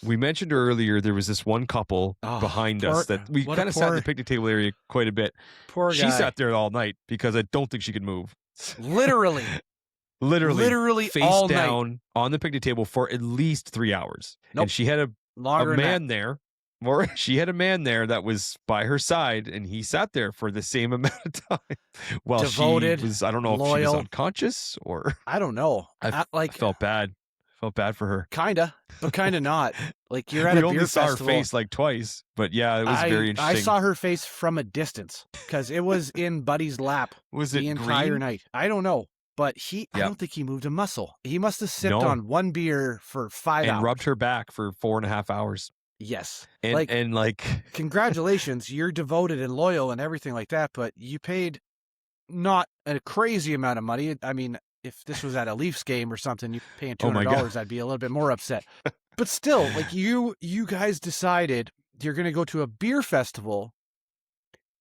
We mentioned earlier there was this one couple behind us that we kind of sat in the picnic table area quite a bit. Poor guy. She sat there all night because I don't think she could move. Literally face all down night on the picnic table for at least 3 hours. Nope. And she had a man there. Or she had a man there that was by her side, and he sat there for the same amount of time. Well, devoted, she was, I don't know loyal. if she was unconscious or I don't know. I felt bad. Felt bad for her. Kinda, but kinda not. Like you're at a beer only saw festival. her face like twice, but yeah, it was very interesting. I saw her face from a distance because it was in Buddy's lap the entire night. I don't know, but I don't think he moved a muscle. He must have sipped on one beer for 5 hours. And rubbed her back for 4.5 hours. Yes. And congratulations, you're devoted and loyal and everything like that, but you paid not a crazy amount of money. I mean, if this was at a Leafs game or something, you're paying $200, I'd be a little bit more upset. But still, like you guys decided you're going to go to a beer festival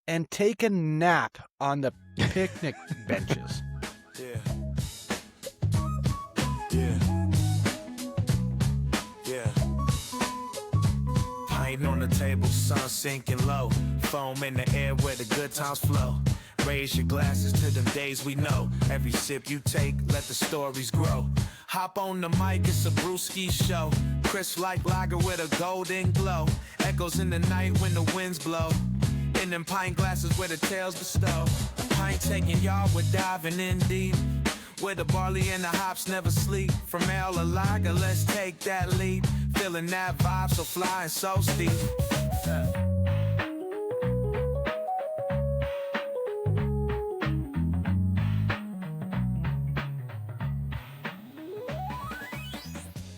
and take a nap on the picnic benches. Yeah. Pint on the table, sun sinking low. Foam in the air where the good times flow. Raise your glasses to them days we know. Every sip you take, let the stories grow. Hop on the mic, it's a brewski show. Crisp like lager with a golden glow. Echoes in the night when the winds blow. In them pint glasses where the tales bestow. Pint taking y'all, we're diving in deep. Where the barley and the hops never sleep. From ale to lager, let's take that leap. Feeling that vibe so fly and so steep.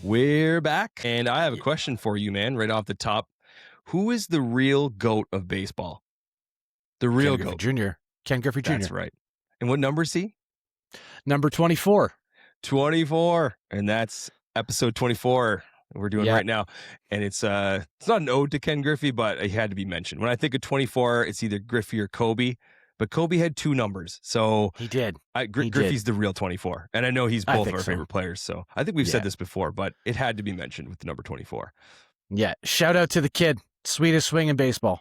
We're back, and I have a question for you, man, right off the top. Who is the real GOAT of baseball? The real GOAT. Ken Griffey Jr. That's right. And what number is he? Number 24. 24. And that's episode 24 we're doing right now. And it's not an ode to Ken Griffey, but it had to be mentioned. When I think of 24, it's either Griffey or Kobe. But Kobe had 2 numbers, so he did. Griffey's the real 24, and I know he's both of our favorite players. So I think we've said this before, but it had to be mentioned with the number 24. Yeah, shout out to the kid, sweetest swing in baseball.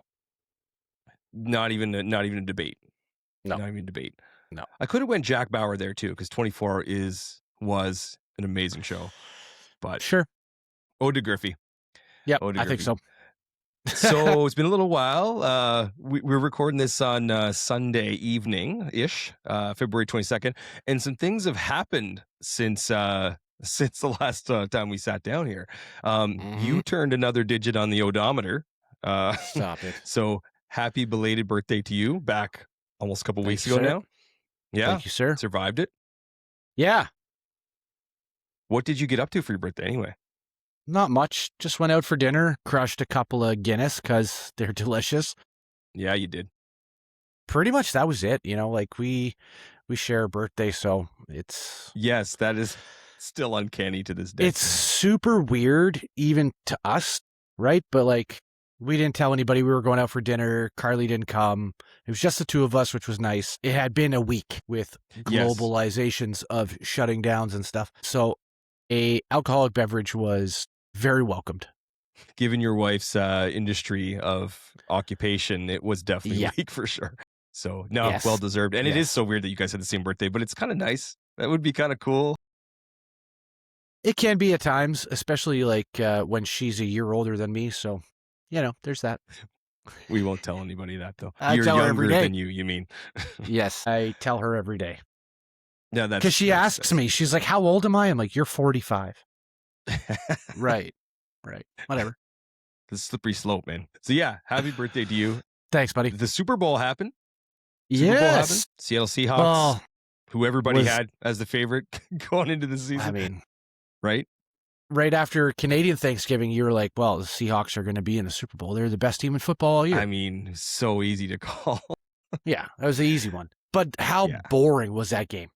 Not even a debate. No, not even a debate. No, I could have went Jack Bauer there too, because 24 was an amazing show. But sure, ode to Griffey. Yeah, I think so. So it's been a little while. We're recording this on Sunday evening-ish, February 22nd, and some things have happened since the last time we sat down here. You turned another digit on the odometer. Stop it. So happy belated birthday to you, back almost a couple weeks ago now. Yeah. Thank you, sir. Survived it. Yeah. What did you get up to for your birthday anyway? Not much. Just went out for dinner, crushed a couple of Guinness because they're delicious. Yeah, you did. Pretty much that was it. You know, like we share a birthday, so it's... Yes, that is still uncanny to this day. It's super weird, even to us, right? But like, we didn't tell anybody we were going out for dinner. Carly didn't come. It was just the two of us, which was nice. It had been a week with globalizations of shutting downs and stuff. So a alcoholic beverage was very welcomed. Given your wife's industry of occupation, it was definitely a week for sure. So, no, well deserved. And it is so weird that you guys had the same birthday, but it's kind of nice. That would be kind of cool. It can be at times, especially like when she's a year older than me. So, you know, there's that. We won't tell anybody that, though. You're younger than you mean? Yes, I tell her every day. Yeah, that's because she asks me. She's like, "How old am I?" I'm like, "You're 45." Right. Whatever. The slippery slope, man. So yeah, happy birthday to you. Thanks, buddy. The Super Bowl happened. Yes. Seattle Seahawks, who everybody had as the favorite going into the season. I mean, right after Canadian Thanksgiving, you were like, well, the Seahawks are going to be in the Super Bowl. They're the best team in football all year. I mean, so easy to call. Yeah, that was the easy one. But how boring was that game?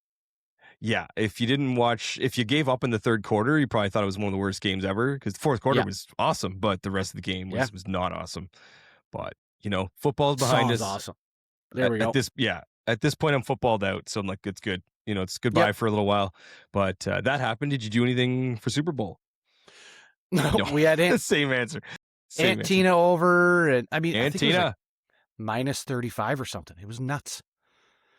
Yeah, if you gave up in the third quarter, you probably thought it was one of the worst games ever, because the fourth quarter was awesome, but the rest of the game was not awesome. But, you know, football's behind us. Awesome. There we go. At this point, I'm footballed out, so I'm like, it's good. You know, it's goodbye for a little while. But that happened. Did you do anything for Super Bowl? No, we had Same answer. Aunt Tina over, and I mean, I Aunt think it was Tina. like minus 35 or something. It was nuts.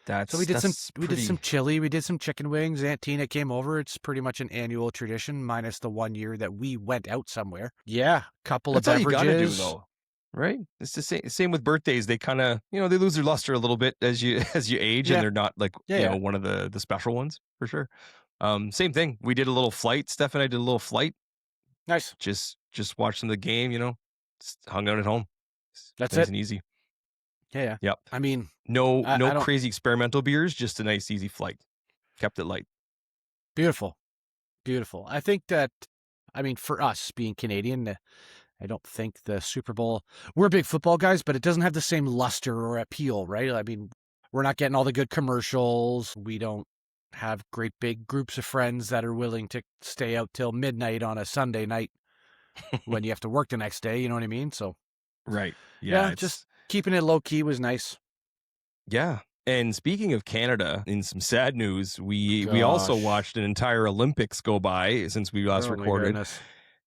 So we did some chili, we did some chicken wings. Aunt Tina came over. It's pretty much an annual tradition, minus the one year that we went out somewhere. Yeah, couple That's of all you beverages. gotta do, though, right? It's the same with birthdays. They kind of, they lose their luster a little bit as you age, and they're not like one of the special ones for sure. Same thing. We did a little flight. Steph and I did a little flight. Nice. Just watching the game. Just hung out at home. That's nice it. and easy. Yeah. Yep. I mean, no crazy experimental beers. Just a nice easy flight. Kept it light. Beautiful. I think that, I mean, for us being Canadian, I don't think the Super Bowl, we're big football guys, but it doesn't have the same luster or appeal, right? I mean, we're not getting all the good commercials. We don't have great big groups of friends that are willing to stay out till midnight on a Sunday night when you have to work the next day. You know what I mean? So, right. Yeah. Just keeping it low key was nice. Yeah. And speaking of Canada, in some sad news, we also watched an entire Olympics go by since we last recorded.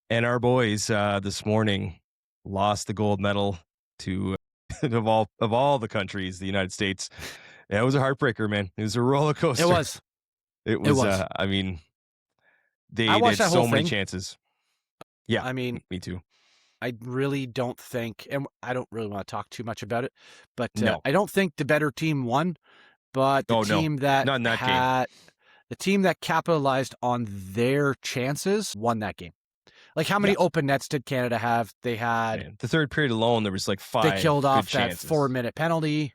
And our boys this morning lost the gold medal to of all the countries, the United States. Yeah, it was a heartbreaker, man. It was a roller coaster. It was. I mean, they had so many chances. Yeah, I mean, me too. I really don't think, and I don't really want to talk too much about it, but No. I don't think the better team won, but the team that not in that game. The team that capitalized on their chances won that game. Like, how many open nets did Canada have? They had the third period alone. There was like 5. They killed off that chances. 4-minute penalty,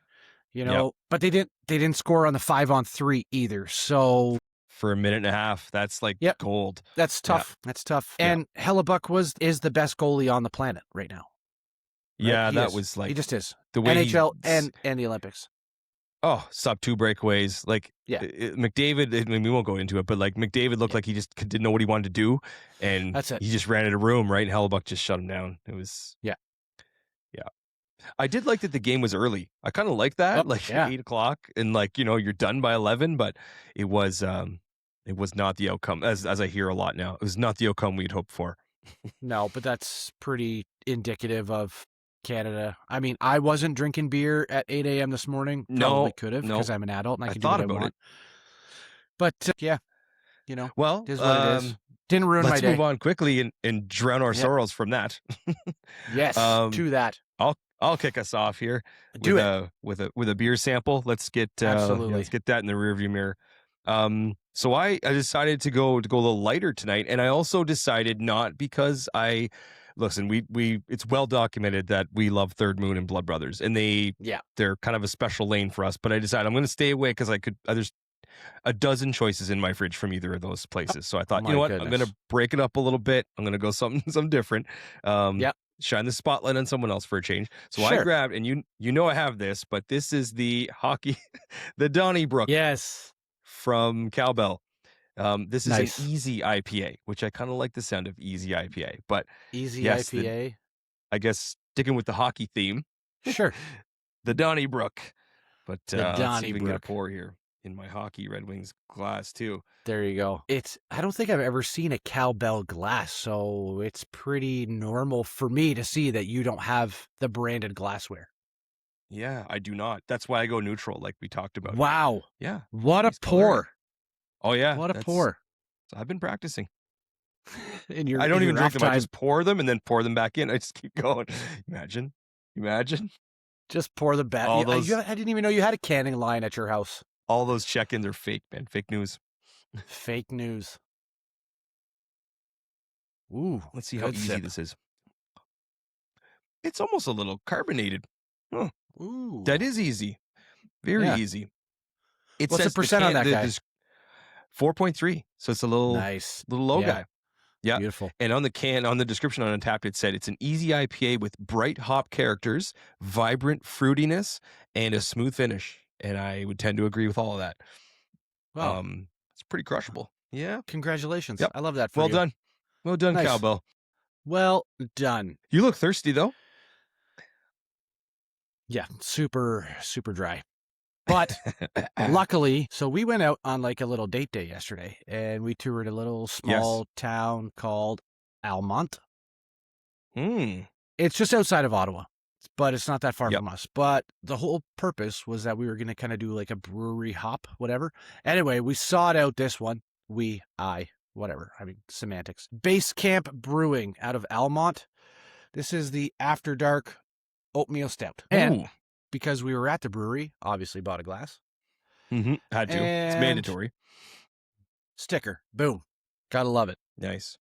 but they didn't score on the 5-on-3 either. So for a minute and a half, that's like gold. That's tough. Yeah. That's tough. And Hellebuck is the best goalie on the planet right now. Right? Yeah, was like he just is. The way NHL and the Olympics. Oh, sub 2 breakaways. Like McDavid, I mean, we won't go into it, but like McDavid looked like he just didn't know what he wanted to do. And that's it. He just ran out of room, right? And Hellebuck just shut him down. It was Yeah. I did like that the game was early. I kind of like that. 8 o'clock and like, you're done by 11, but it was not the outcome as I hear a lot now. It was not the outcome we'd hoped for. No, but that's pretty indicative of Canada. I mean, I wasn't drinking beer at 8 a.m. this morning. Probably could have because I'm an adult and I can do what I want. But well, it is what it is. Didn't ruin my day. Let's move on quickly and drown our sorrows from that. Yes, to that. I'll kick us off here with a beer sample. Let's get that in the rearview mirror. So I decided to go a little lighter tonight, and I also decided not because listen, it's well documented that we love Third Moon and Blood Brothers, and they're kind of a special lane for us. But I decided I'm going to stay away because there's a dozen choices in my fridge from either of those places. So I thought, you know what, I'm going to break it up a little bit. I'm going to go something different. Shine the spotlight on someone else for a change. So I grabbed, and I have this, but this is the the Donny Brook. Yes. From Cowbell. This is an easy IPA, which I kind of like the sound of easy IPA, but IPA. I guess sticking with the hockey theme. Sure. The Donny Brook. But let's see if we can get a pour here in my hockey Red Wings glass too. There you go. I don't think I've ever seen a Cowbell glass, so it's pretty normal for me to see that you don't have the branded glassware. Yeah, I do not. That's why I go neutral, like we talked about. Wow. Yeah. What a pour. Oh, yeah. What a pour. I've been practicing. I don't even drink them. I just pour them and then pour them back in. I just keep going. Imagine. Just pour them back. I didn't even know you had a canning line at your house. All those check-ins are fake, man. Fake news. Fake news. Ooh. Let's see how easy this is. It's almost a little carbonated. Huh. Ooh. That is easy. Very easy. What's the percent on that guy? 4.3. So it's a little low guy. Yeah. Beautiful. And on the description on Untapped, it said it's an easy IPA with bright hop characters, vibrant fruitiness, and a smooth finish. And I would tend to agree with all of that. Wow. It's pretty crushable. Yeah. Congratulations. Yep. I love that for you. Done. Well done, nice. Cowbell. Well done. You look thirsty, though. Yeah. Super, super dry. But luckily, so we went out on like a little date day yesterday, and we toured a little small town called Almont. It's just outside of Ottawa, but it's not that far Yep. from us. But the whole purpose was that we were going to kind of do like a brewery hop, whatever. Anyway, we sought out this one. Whatever. I mean, semantics. Base Camp Brewing out of Almont. This is the After Dark Oatmeal Stout. And Ooh. because we were at the brewery, obviously bought a glass. Had to. It's And mandatory. sticker. Boom. Gotta love it. Nice.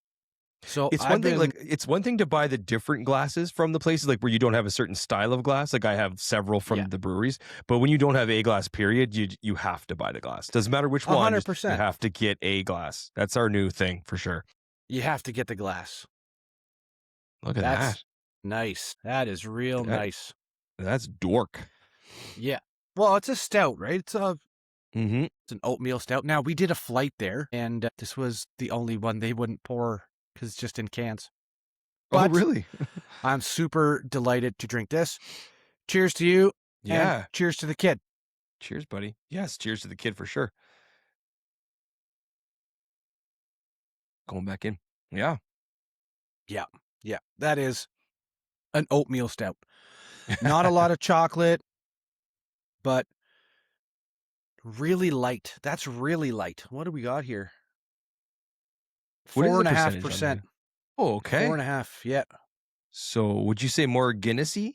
So It's one thing, like it's one thing to buy the different glasses from the places, like where you don't have a certain style of glass. Like I have several from the breweries, but when you don't have a glass, period, you have to buy the glass. Doesn't matter which one. 100%. You have to get a glass. That's our new thing for sure. You have to get the glass. Look at That's that. nice. That is real nice. That's dork. Yeah. Well, it's a stout, right? It's Mm-hmm. it's an oatmeal stout. Now, we did a flight there, and this was the only one they wouldn't pour because it's just in cans. Oh, But really? I'm super delighted to drink this. Cheers to you. Yeah. And cheers to the kid. Cheers, buddy. Yes. Cheers to the kid for sure. Going back in. Yeah. Yeah, that is an oatmeal stout. Not a lot of chocolate, but really light. That's really light. What do we got here? What is the percentage on 4.5%. that? Oh, okay. 4.5. Yeah. So would you say more Guinnessy?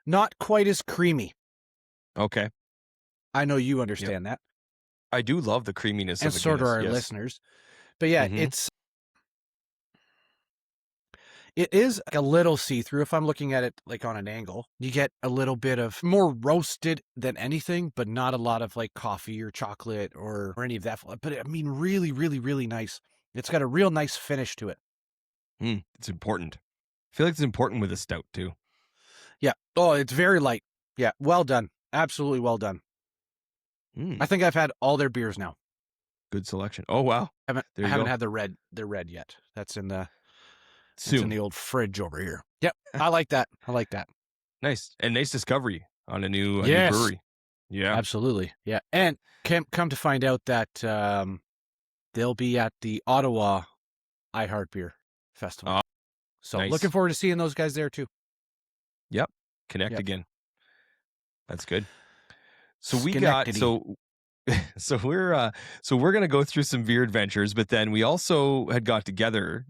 Not quite as creamy. Okay. I know you understand that. I do love the creaminess And of a so do Guinness, our yes. listeners. But yeah, Mhm. it is a little see-through. If I'm looking at it like on an angle, you get a little bit of more roasted than anything, but not a lot of like coffee or chocolate or any of that. But I mean, really, really, really nice. It's got a real nice finish to it. It's important. I feel like it's important with a stout too. Yeah. Oh, it's very light. Yeah. Well done. Absolutely well done. I think I've had all their beers now. Good selection. Oh wow. I There you haven't go. had the red yet. That's in the it's Soon. in the old fridge over here. Yep. I like that. I like that. Nice. And nice discovery on a new Yes. brewery. Yeah. Absolutely. Yeah. And come to find out that they'll be at the Ottawa iHeart Beer Festival. Oh, so nice. looking forward to seeing those guys there too. Yep. Connect Yep. again. That's good. So we got so we're gonna go through some BEER adventures, but then we also had got together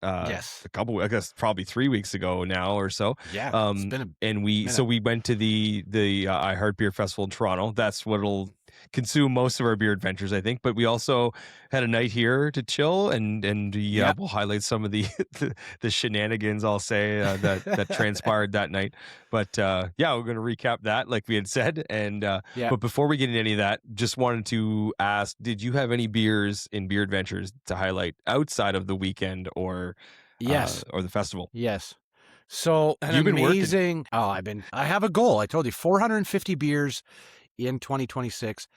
Yes. a couple, I guess probably 3 weeks ago now or so. Yeah. It's been a And we went to the iHeart Beer Festival in Toronto. That's what'll consume most of our BEER adventures, I think. But we also had a night here to chill, and we'll highlight some of the shenanigans, I'll say, that transpired that night. But we're going to recap that, like we had said. And but before we get into any of that, just wanted to ask: did you have any beers in BEER adventures to highlight outside of the weekend or the festival? Yes. So You've been amazing. I have a goal. I told you 450 beers in 2026.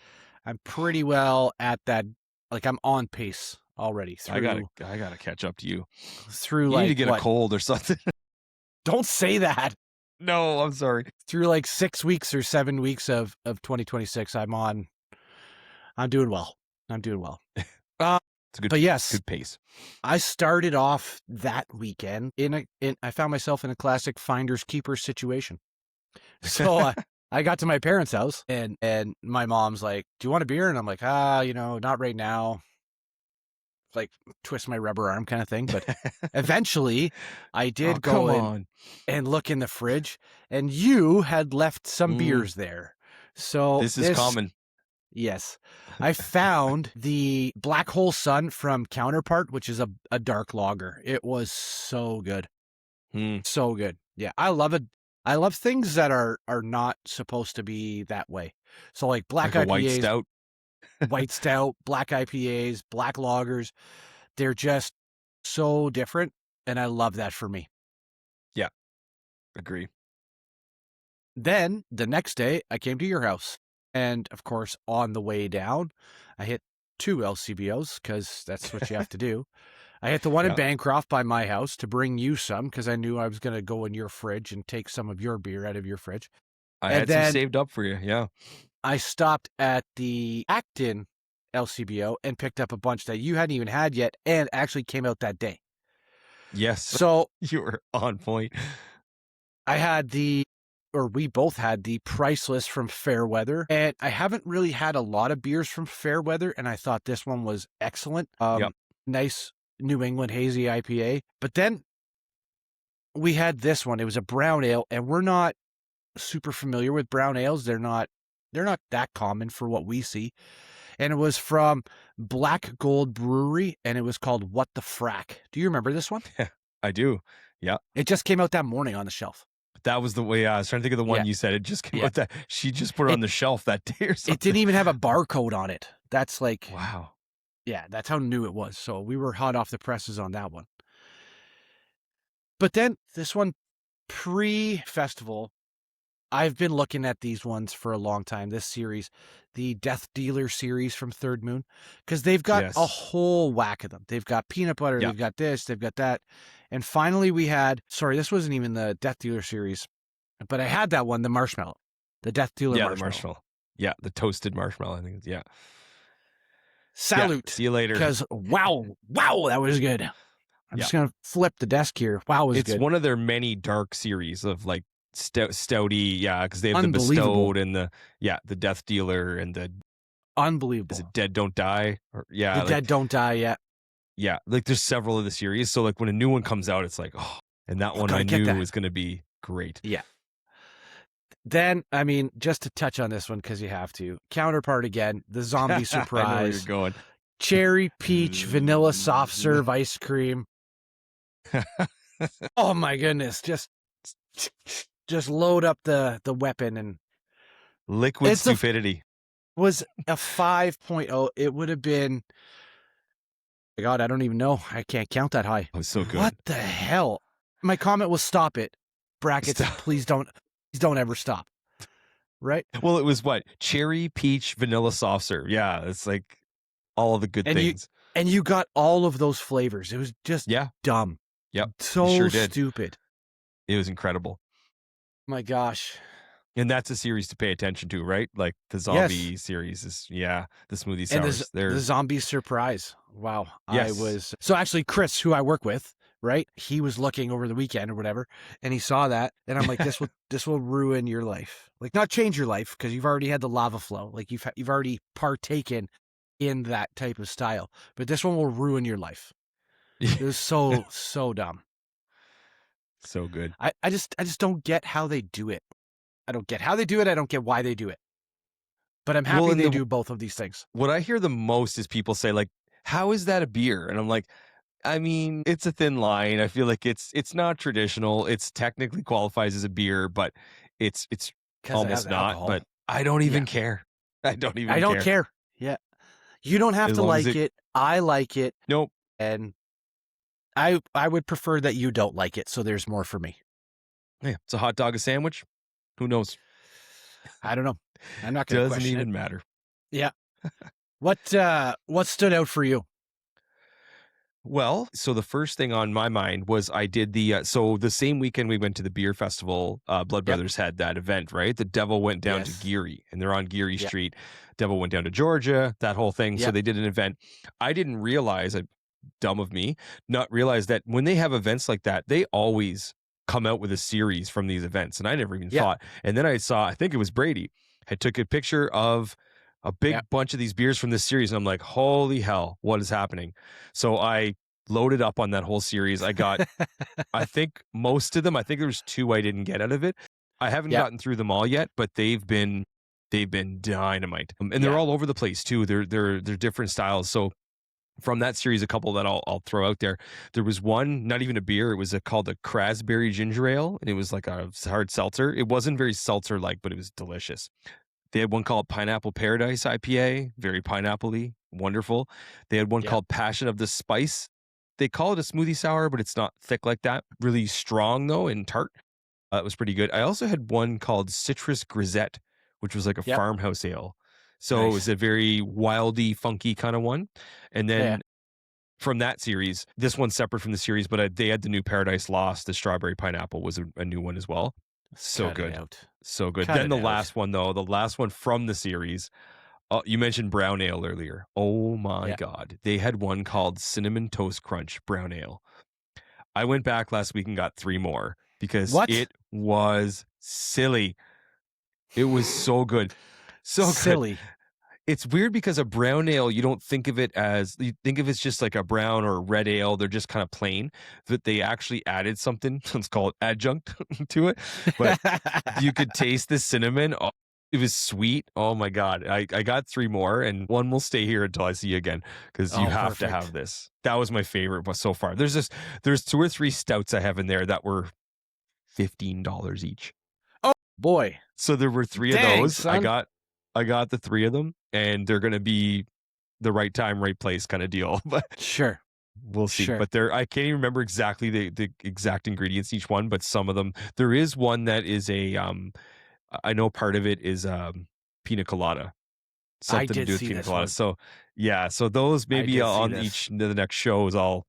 I'm pretty well at that. Like I'm on pace already. I gotta catch up to you. Through You like need to get a cold or something. Don't say that. No, I'm sorry. Through like 6 weeks or 7 weeks of 2026, I'm doing well. I'm doing well. It's a good, But yes, good pace. I started off that weekend I found myself in a classic finders keepers situation. So I got to my parents' house and my mom's like, "Do you want a beer?" And I'm like, not right now. Like twist my rubber arm kind of thing. But eventually I did go in and look in the fridge, and you had left some beers there. So this is common. Yes. I found the Black Hole Sun from Counterpart, which is a dark lager. It was so good. So good. Yeah, I love it. I love things that are not supposed to be that way. So like black like IPAs, white stout. white stout, black IPAs, black lagers. They're just so different, and I love that for me. Yeah. Agree. Then the next day I came to your house. And, of course, on the way down, I hit 2 LCBOs because that's what you have to do. I hit the one in Bancroft by my house to bring you some because I knew I was going to go in your fridge and take some of your beer out of your fridge. I had some saved up for you, yeah. I stopped at the Acton LCBO and picked up a bunch that you hadn't even had yet and actually came out that day. Yes. So You were on point. we both had the Priceless from Fairweather, and I haven't really had a lot of beers from Fairweather, and I thought this one was excellent. Yep. Nice New England hazy IPA. But then we had this one. It was a brown ale, and we're not super familiar with brown ales. They're not that common for what we see. And it was from Black Gold Brewery, and it was called What the Frack. Do you remember this one? I do. Yeah. It just came out that morning on the shelf. That was the way I was trying to think of the one you said. It just came out that she just put it on the shelf that day or something. It didn't even have a barcode on it. That's like, wow. Yeah, that's how new it was. So we were hot off the presses on that one. But then this one, pre-festival, I've been looking at these ones for a long time, this series, the Death Dealer series from Third Moon, because they've got a whole whack of them. They've got peanut butter, they've got this, they've got that. And finally we had, this wasn't even the Death Dealer series, but I had that one, the marshmallow, the Death Dealer marshmallow. The marshmallow. Yeah, the toasted marshmallow, I think. Yeah. Salute. See you later. Because wow, that was good. I'm just going to flip the desk here. Wow, was good. It's one of their many dark series of like stouty, because they have the Bestowed and the Death Dealer and the unbelievable. Is it Dead Don't Die? Or the Dead Don't Die, yeah. Yeah, like there's several of the series. So like when a new one comes out, it's like, and that one I knew was going to be great. Yeah. Then, I mean, just to touch on this one because you have to. Counterpart again, the zombie surprise. I know where you're going. Cherry, peach, vanilla, soft serve ice cream. Oh my goodness! Just load up the weapon and liquid stupidity. Was a 5.0. It would have been. God, I don't even know. I can't count that high. Oh, so good. What the hell? My comment was stop it. Brackets. Please don't ever stop. Right? Well, it was what? Cherry, peach, vanilla soft serve. Yeah, it's like all of the good things. And you got all of those flavors. It was just dumb. Yep. So stupid. It was incredible. My gosh. And that's a series to pay attention to, right? Like the zombie series is, the smoothie sours. And the zombie surprise. Wow. Yes. So actually, Chris, who I work with, right? He was looking over the weekend or whatever, and he saw that, and I'm like, this will ruin your life. Like, not change your life because you've already had the lava flow. Like you've already partaken in that type of style, but this one will ruin your life. It was so dumb. So good. I just don't get how they do it. I don't get how they do it. I don't get why they do it. But I'm happy they do both of these things. What I hear the most is people say, like, how is that a beer? And I'm like, I mean, it's a thin line. I feel like it's not traditional. It's technically qualifies as a beer, but it's almost not. Alcohol. But I don't even care. I don't care. Yeah. You don't have to like it. I like it. Nope. And I would prefer that you don't like it, so there's more for me. Yeah, it's a hot dog, a sandwich. Who knows? I don't know. I'm not going to question it. Doesn't even matter. Yeah. What stood out for you? Well, so the first thing on my mind was I did the same weekend we went to the beer festival. Blood Brothers had that event, right? The Devil went down to Geary, and they're on Geary Street. Devil went down to Georgia, that whole thing. So they did an event. I didn't realize, dumb of me, not realize that when they have events like that, they always come out with a series from these events, and I never even thought. And then I saw, I think it was Brady, had took a picture of a big bunch of these beers from this series, and I'm like, holy hell, what is happening? So I loaded up on that whole series. I got, I think most of them. I think there was 2 I didn't get out of it. I haven't gotten through them all yet, but they've been dynamite, and they're all over the place too. They're different styles. So from that series, a couple that I'll throw out there. There was one, not even a beer. It was called a Crasberry Ginger Ale, and it was like a hard seltzer. It wasn't very seltzer-like, but it was delicious. They had one called Pineapple Paradise IPA, very pineapple-y, wonderful. They had one called Passion of the Spice. They call it a smoothie sour, but it's not thick like that. Really strong, though, and tart. It was pretty good. I also had one called Citrus Grisette, which was like a farmhouse ale. So it was a very wildy, funky kind of one. And then from that series, this one's separate from the series, but they had the new Paradise Lost. The Strawberry Pineapple was a new one as well. So good. So good. Then the last one, though, the last one from the series, you mentioned brown ale earlier. Oh my God. They had one called Cinnamon Toast Crunch Brown Ale. I went back last week and got 3 more because What? it was silly. It was so good. So Silly. good. It's weird because a brown ale, you don't think of it as, you think of it's just like a brown or a red ale. They're just kind of plain, that they actually added something, let's call it adjunct to it. But you could taste the cinnamon. Oh, it was sweet. Oh my God. I got 3 more, and one will stay here until I see you again, because you have to have this. That was my favorite so far. There's 2 or 3 stouts I have in there that were $15 each. Oh boy. So there were 3 of those. Son. I got the 3 of them, and they're going to be the right time, right place kind of deal. But sure, we'll see. Sure. But I can't even remember exactly the exact ingredients in each one, but some of them. There is one that is a I know part of it is pina colada. Something to do with pina colada. So yeah, so those maybe on each the next shows I'll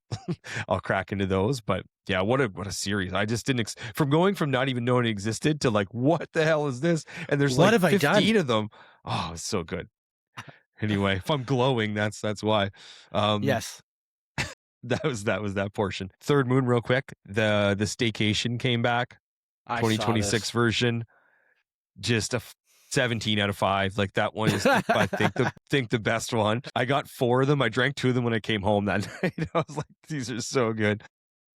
crack into those. But yeah, what a series. I just didn't from going from not even knowing it existed to like, what the hell is this? And there's like 15 of them. Oh, it's so good. Anyway, if I'm glowing, that's why. Yes. That was that portion. Third Moon, real quick. The Staycation came back. 2026 version. Just a 17 out of 5. Like, that one is, I think the best one. I got 4 of them. I drank 2 of them when I came home that night. I was like, these are so good.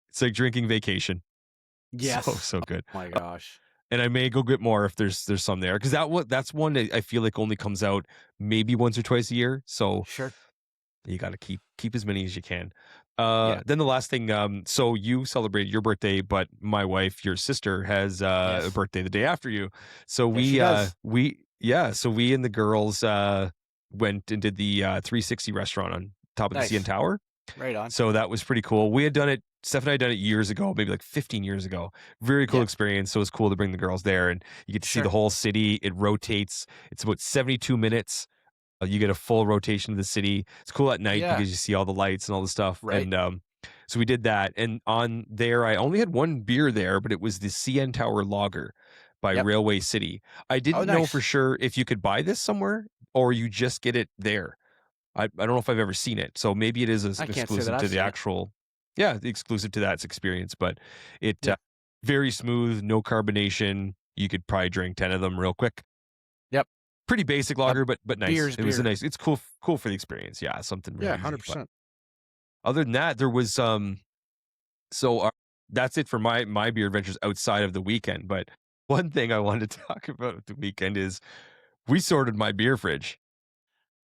It's like drinking vacation. Yes. So good. Oh my gosh. And I may go get more if there's some there, because that's one that I feel like only comes out maybe once or twice a year. So sure, you got to keep as many as you can. Then the last thing, so you celebrated your birthday, but my wife, your sister, has a birthday the day after you. So we and the girls went and did the 360 restaurant on top of the CN Tower. Right on. So that was pretty cool. We had done it. Steph and I had done it years ago, maybe like 15 years ago. Very cool experience. So it was cool to bring the girls there, and you get to see the whole city. It rotates. It's about 72 minutes. You get a full rotation of the city. It's cool at night because you see all the lights and all the stuff. Right. And so we did that. And on there, I only had one beer there, but it was the CN Tower Lager by Railway City. I didn't know for sure if you could buy this somewhere or you just get it there. I don't know if I've ever seen it. So maybe it is exclusive to the actual... Yeah, exclusive to that experience, but it very smooth, no carbonation. You could probably drink 10 of them real quick. Yep. Pretty basic lager, but nice. It was beer. it's cool for the experience. Yeah, something really 100%. Other than that, there was that's it for my beer adventures outside of the weekend. But one thing I wanted to talk about the weekend is we sorted my beer fridge.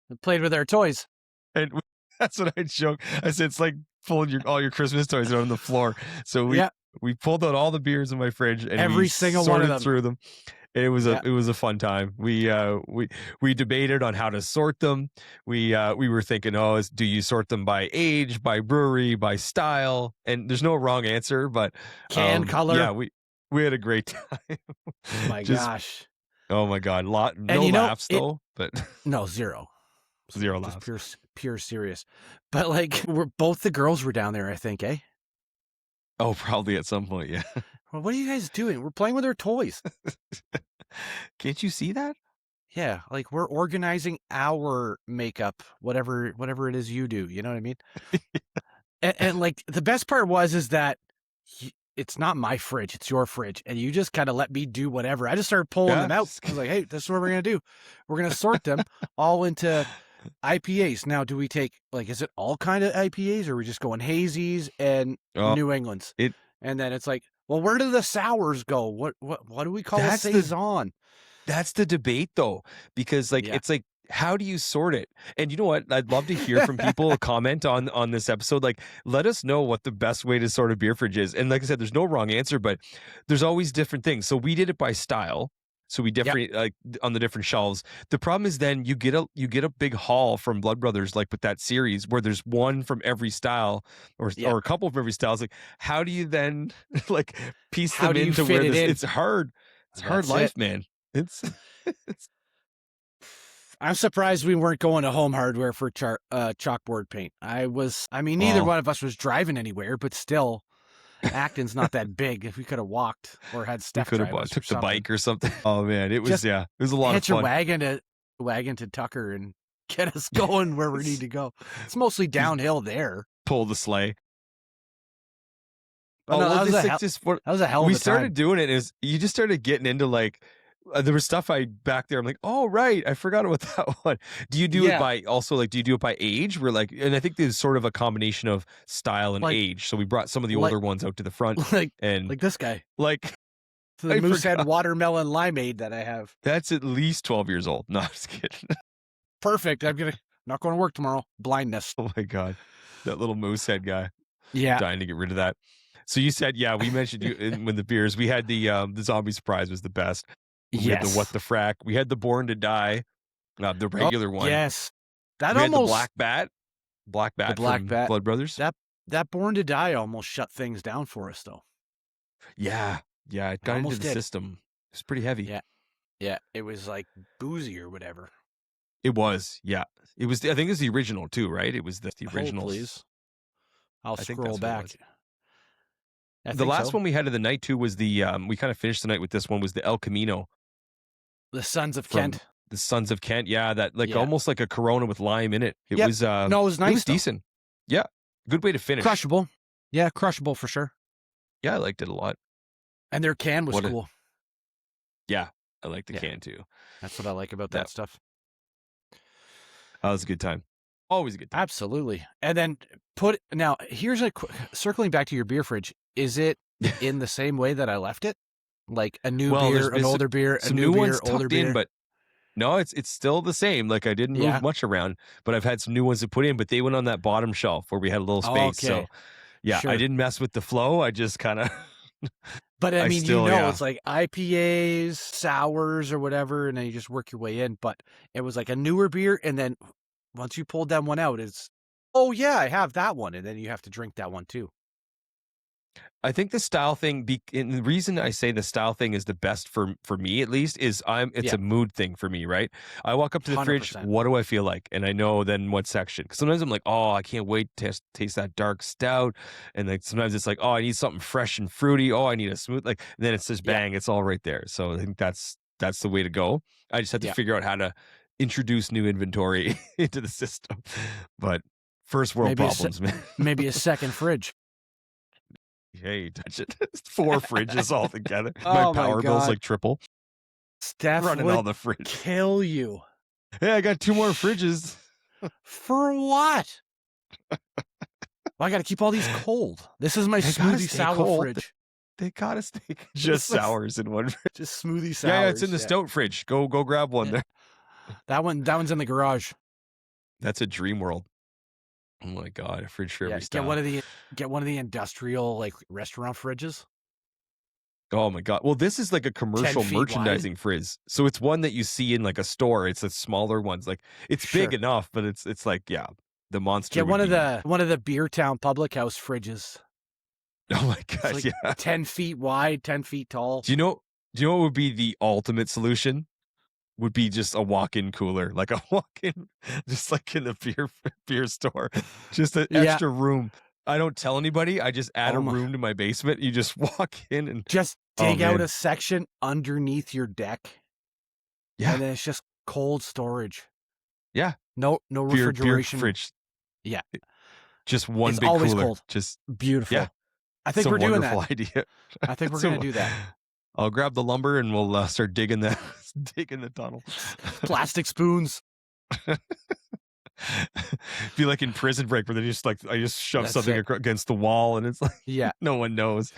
We played with our toys. And that's what I joke. I said, it's like pulling all your Christmas toys out on the floor. So we pulled out all the beers in my fridge and every single one of them through them. It was a fun time. We debated on how to sort them. We were thinking, do you sort them by age, by brewery, by style? And there's no wrong answer, but can color. Yeah, we had a great time. Oh my gosh. Oh my God. No laughs though, but no, zero. Zero laughs. Just pure serious. But like, both the girls were down there, I think, eh? Oh, probably at some point, yeah. Well, what are you guys doing? We're playing with our toys. Can't you see that? Yeah, like we're organizing our makeup, whatever it is you do. You know what I mean? and like the best part is that it's not my fridge, it's your fridge, and you just kind of let me do whatever. I just started pulling them out. I was like, hey, this is what we're gonna do. We're gonna sort them all into IPAs. Now, do we take is it all kind of IPAs, or are we just going hazies and New Englands? And then it's like, well, where do the sours go? What do we call a saison? That's the debate though, because it's like, how do you sort it? And you know what? I'd love to hear from people comment on this episode. Like, let us know what the best way to sort a beer fridge is. And like I said, there's no wrong answer, but there's always different things. So we did it by style. So we different like on the different shelves. The problem is then you get a big haul from Blood Brothers, like with that series where there's one from every style or a couple from every style. It's like, how do you then like piece them into where it's hard. It's hard life, man. It's I'm surprised we weren't going to Home Hardware for chalkboard paint. Neither one of us was driving anywhere, but still, Acton's not that big. If we could have walked or had Steph drive us, took the bike or something. Oh man, it was a lot of fun. Hitch a wagon to Tucker and get us going where we need to go. It's mostly downhill there. Pull the sleigh. Oh, no, that was a hell of we a started time. doing it. Is you just started getting into like there was stuff back there. I'm like, oh right, I forgot about that one. Do you do it by also like? Do you do it by age? We're like, and I think there's sort of a combination of style and age. So we brought some of the older ones out to the front, like this guy, like the Moosehead watermelon limeade that I have. That's at least 12 years old. No, I'm just kidding. Perfect. I'm not going to work tomorrow. Blindness. Oh my god, that little Moosehead guy. Yeah, dying to get rid of that. So you said, we mentioned you when the beers. We had the zombie surprise was the best. We had the what the frack. We had the Born to Die, the regular one. Yes, that we almost had the Black Bat from Blood Brothers. That Born to Die almost shut things down for us, though. Yeah, it got into the system. It was pretty heavy. Yeah, it was like boozy or whatever. It was, yeah. It was. I think it was the original too, right? It was the original. Please, I'll scroll back. The last one we had of the night too was the we kind of finished the night with this one was the El Camino. The Sons of Kent. The Sons of Kent, that almost like a Corona with lime in it. It was no, it was nice. It was decent. Yeah, good way to finish. Crushable. Yeah, crushable for sure. Yeah, I liked it a lot. And their can was cool. Yeah, I like the can too. That's what I like about that stuff. That was a good time. Always a good time. Absolutely. And then now here's circling back to your beer fridge. Is it in the same way that I left it? Like a new beer, an older beer, a new beer, older beer? In, but no, it's still the same. Like I didn't move much around, but I've had some new ones to put in, but they went on that bottom shelf where we had a little space. Okay. So I didn't mess with the flow. I just kind of But I mean, it's like IPAs, sours or whatever, and then you just work your way in. But it was like a newer beer, and then once you pulled that one out, it's I have that one, and then you have to drink that one too. I think the style thing, and the reason I say the style thing is the best for me at least is it's a mood thing for me, right? I walk up to the 100%. Fridge, what do I feel like? And I know then what section. Because sometimes I'm like, oh, I can't wait to taste that dark stout. And like sometimes it's like, oh, I need something fresh and fruity. Oh, I need a smooth, and then it's just bang, it's all right there. So I think that's the way to go. I just have to figure out how to introduce new inventory into the system. But first world problems, man. Maybe a second fridge. Hey, touch it. 4 fridges all together. My power bill's like triple. Steph running would all the fridge. Kill you. Hey, I got 2 more fridges. For what? I got to keep all these cold. This is my smoothie sour fridge. They gotta stay just sours in one fridge. Just smoothie sours. Yeah, it's in the stout fridge. Go grab one there. That one's in the garage. That's a dream world. Oh my god, a fridge for every style. Get one of the industrial like restaurant fridges. Oh my god. Well, this is like a commercial merchandising fridge. So it's one that you see in like a store. It's a smaller ones. Like it's big enough, but it's like the monster. Get one of the Beer Town Public House fridges. Oh my gosh, 10 feet wide, 10 feet tall. Do you know what would be the ultimate solution? Would be just a walk-in cooler, like a walk-in, just like in the beer store, just an extra room. I don't tell anybody. I just add a room to my basement. You just walk in and just dig out a section underneath your deck. Yeah, and then it's just cold storage. Yeah, no refrigeration. Beer fridge. Yeah, just one big cooler. Cold. Just beautiful. Yeah, I think we're doing that. Idea. I think we're gonna do that. I'll grab the lumber and we'll start digging the tunnel. Plastic spoons. Be like in Prison Break where they just like I just shove something against the wall and it's like no one knows.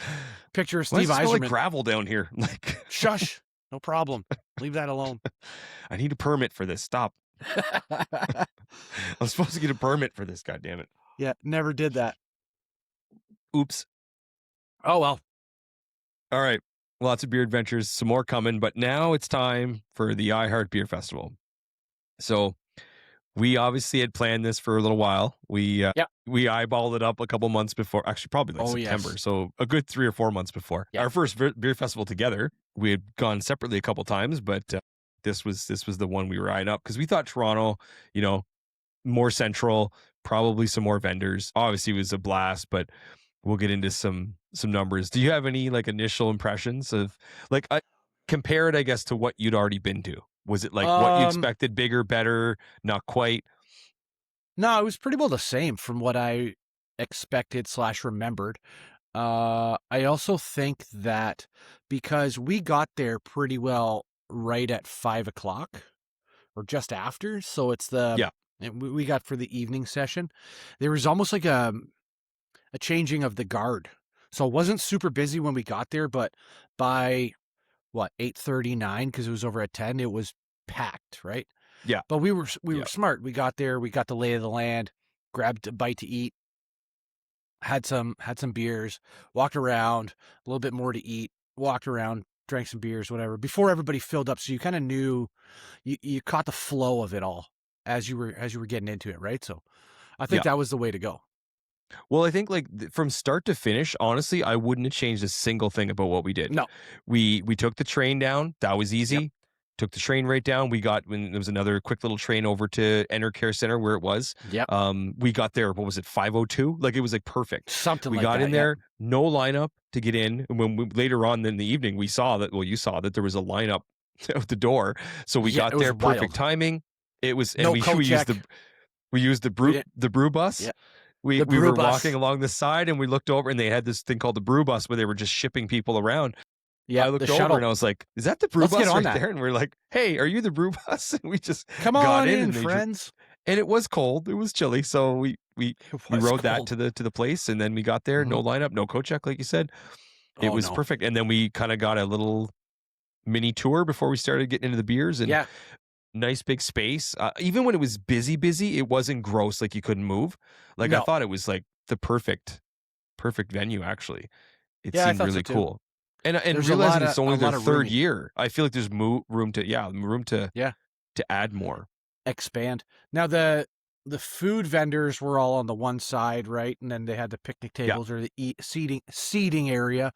Picture of Steve Eiserman. Like gravel down here. Like shush, no problem. Leave that alone. I need a permit for this. Stop. I'm supposed to get a permit for this. God damn it. Yeah, never did that. Oops. Oh well. All right. Lots of beer adventures, some more coming, but now it's time for the iHeart Beer Festival. So we obviously had planned this for a little while. We eyeballed it up a couple months before, actually probably like September. Yes. So a good 3 or 4 months before our first beer festival together. We had gone separately a couple times, but this was the one we were eyeing up because we thought Toronto, more central, probably some more vendors. Obviously it was a blast, but we'll get into some numbers. Do you have any like initial impressions of like compare it, I guess, to what you'd already been to? Was it like what you expected, bigger, better, not quite? No, it was pretty well the same from what I expected / remembered. I also think that because we got there pretty well right at 5:00 or just after, so it's Yeah. we got for the evening session. There was almost like a changing of the guard, so it wasn't super busy when we got there, but by 8:39, because it was over at 10, it was packed, right? Yeah. But we were Yeah. smart. We got there, we got the lay of the land, grabbed a bite to eat, had some beers, walked around, a little bit more to eat, walked around, drank some beers, whatever, before everybody filled up. So you kind of knew, you caught the flow of it all as you were getting into it, right? So I think Yeah. that was the way to go. Well, I think like from start to finish, honestly, I wouldn't have changed a single thing about what we did. No. We took the train down. That was easy. Yep. Took the train right down. When there was another quick little train over to Enter Care Center where it was. Yep. We got there, what was it, 5:02? Like it was like perfect. Something we like got that, in there, no lineup to get in. And when later on in the evening, we saw that, well, you saw that there was a lineup out the door. So we got there, perfect timing. It was, and No we check. used the brew bus. Yeah. We were walking along the side and we looked over and they had this thing called the brew bus where they were just shipping people around. Yeah, I looked over and I was like, is that the brew bus right there? And we're like, hey, are you the brew bus? And we just come got on in, and friends. And it was cold. It was chilly. So we rode that to the place and then we got there, no lineup, no coat check, like you said. It was perfect. And then we kind of got a little mini tour before we started getting into the beers and nice big space. Even when it was busy, it wasn't gross. Like you couldn't move. Like I thought it was like the perfect venue. Actually, it seemed really cool. And realizing it's only their third year, I feel like there's room to add more, expand. Now the food vendors were all on the one side, right? And then they had the picnic tables or the seating area,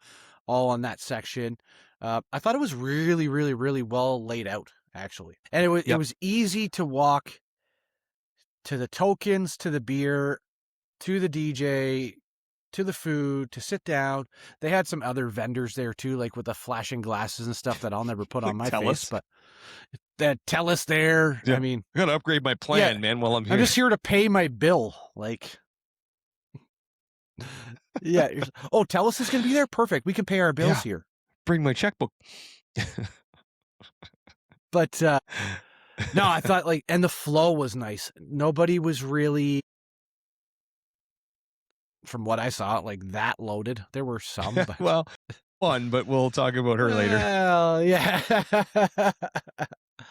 all on that section. I thought it was really, really, really well laid out, actually, and it was easy to walk to the tokens, to the beer, to the DJ, to the food, to sit down. They had some other vendors there too, like with the flashing glasses and stuff that I'll never put on my face, but that tell us there. Yeah. I mean, I gotta upgrade my plan, man, while I'm here. I'm just here to pay my bill. Like, oh, Tellus is going to be there? Perfect. We can pay our bills here. Bring my checkbook. But no, I thought and the flow was nice. Nobody was really, from what I saw, that loaded. There were some. But... well, one, but we'll talk about her later. Well, yeah.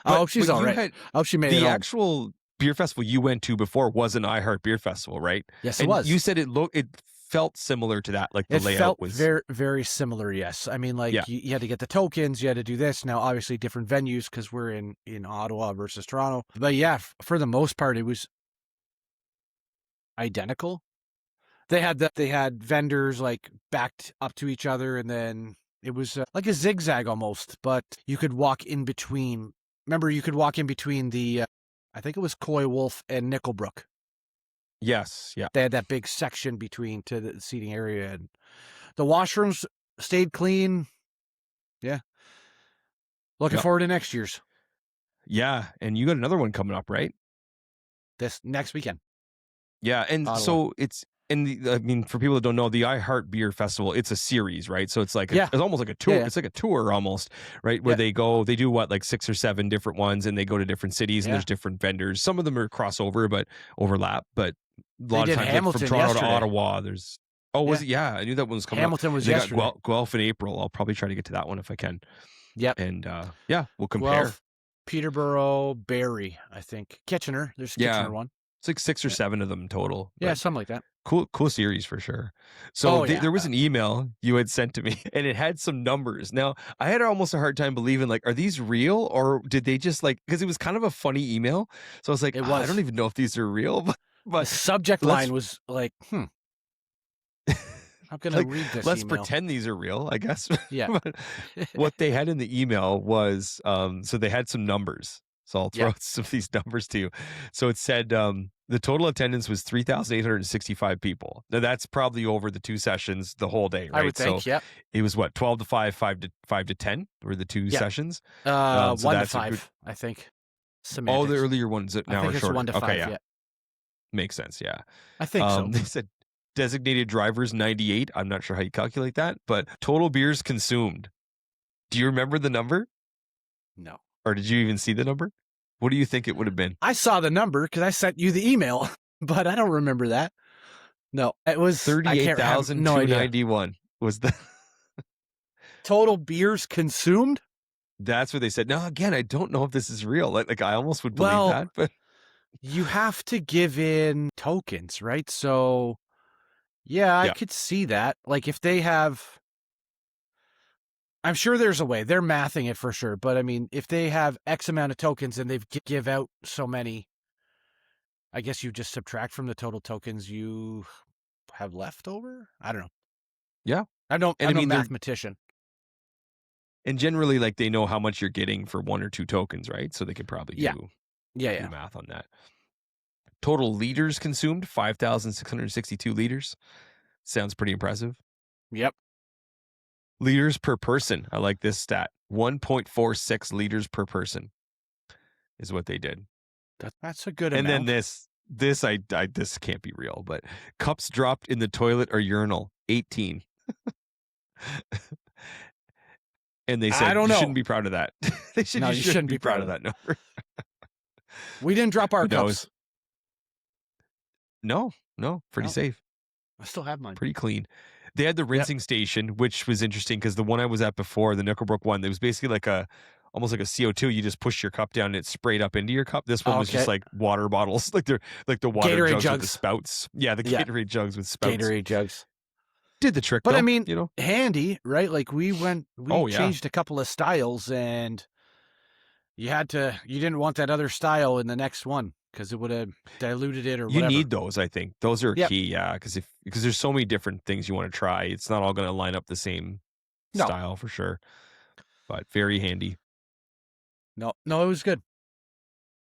I hope she's all right. I hope she made it home. The actual beer festival you went to before was an iHeart Beer Festival, right? Yes, it was. You said it felt similar to that, like the layout was very, very similar. Yes, I mean, you had to get the tokens, you had to do this. Now, obviously, different venues because we're in Ottawa versus Toronto. But yeah, for the most part, it was identical. They had vendors backed up to each other, and then it was like a zigzag almost. But you could walk in between. Remember, you could walk in between the, I think it was Coy Wolf and Nickelbrook. Yes, yeah. They had that big section between to the seating area, and the washrooms stayed clean. Yeah. Looking forward to next year's. Yeah, and you got another one coming up, right? This next weekend. Yeah, and Ottawa. So it's I mean, for people that don't know, the iHeart Beer Festival, it's a series, right? So it's like it's almost like a tour. Yeah. It's like a tour almost, right? Where they do 6 or 7 different ones, and they go to different cities, and there's different vendors. Some of them are crossover, but overlap. But a lot of times, Hamilton from Toronto yesterday. to Ottawa, there's. Oh, was it? Yeah, I knew that one was coming. Hamilton up. was they yesterday. Got Guelph in April. I'll probably try to get to that one if I can. Yep. And we'll compare. Guelph, Peterborough, Barrie, I think. Kitchener. There's a Kitchener one. It's like 6 or 7 of them total. Yeah, something like that. Cool series for sure. So there was an email you had sent to me and it had some numbers. Now I had almost a hard time believing, are these real or did they just because it was kind of a funny email. So I was like, I don't even know if these are real, but the subject line was I'm going to read this Let's email. pretend these are real, I guess. Yeah. But what they had in the email was, so they had some numbers. So I'll throw out some of these numbers to you. So it said the total attendance was 3,865 people. Now that's probably over the 2 sessions, the whole day, right? I would think, so it was 12 to 5, 5 to 10 were the 2 sessions. So 1 to 5, I think. Semantics. The earlier ones that now I think are it's shorter. 1 to 5, okay, yeah. Makes sense, yeah. I think so. They said Designated drivers 98. I'm not sure how you calculate that, but total beers consumed. Do you remember the number? No. Or did you even see the number? What do you think it would have been? I saw the number because I sent you the email, but I don't remember that. No, it was 38,291 was the total beers consumed. That's what they said. Now, again, I don't know if this is real. Like I almost would believe Well, that, but you have to give in tokens, right? So, yeah, I could see that. Like if they have, I'm sure there's a way. They're mathing it for sure. But I mean, if they have X amount of tokens and they've give out so many, I guess you just subtract from the total tokens you have left over. I don't know. Yeah. I'm no mathematician. And generally, like they know how much you're getting for 1 or 2 tokens, right? So they could probably do the math on that. Total liters consumed, 5,662 liters. Sounds pretty impressive. Yep. Liters per person. I like this stat. 1.46 liters per person is what they did. That's a good amount. amount. And then this can't be real, but cups dropped in the toilet or urinal, 18. And they said, you shouldn't be proud of that. You shouldn't be proud of that number. We didn't drop our cups. No, pretty safe. I still have mine. Pretty clean. They had the rinsing station, which was interesting because the one I was at before, the Nickelbrook one, it was basically like almost like a CO2. You just push your cup down and it sprayed up into your cup. This one was just like water bottles, like the water Gatorade jugs with the spouts. Yeah, the Gatorade jugs with spouts. Gatorade jugs. Did the trick, but though, I mean, handy, right? Like we changed a couple of styles and you didn't want that other style in the next one because it would have diluted it or whatever. You need those, I think. Those are key, because there's so many different things you want to try. It's not all going to line up the same style for sure, but very handy. No, it was good.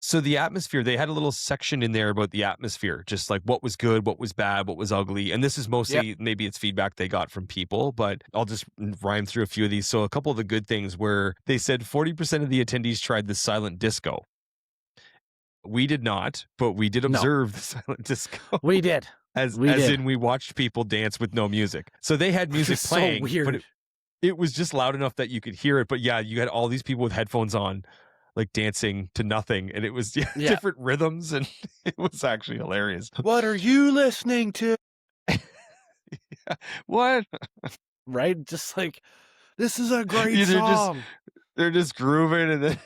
So the atmosphere, they had a little section in there about the atmosphere, just like what was good, what was bad, what was ugly. And this is mostly, maybe it's feedback they got from people, but I'll just rhyme through a few of these. So a couple of the good things were they said 40% of the attendees tried the silent disco. We did not, but we did observe the silent disco. We did. As in we watched people dance with no music. So they had music playing, so weird. but it was just loud enough that you could hear it. But yeah, you had all these people with headphones on, like dancing to nothing, and it was different rhythms, and it was actually hilarious. What are you listening to? What? Right? Just like, this is a great song. They're just grooving,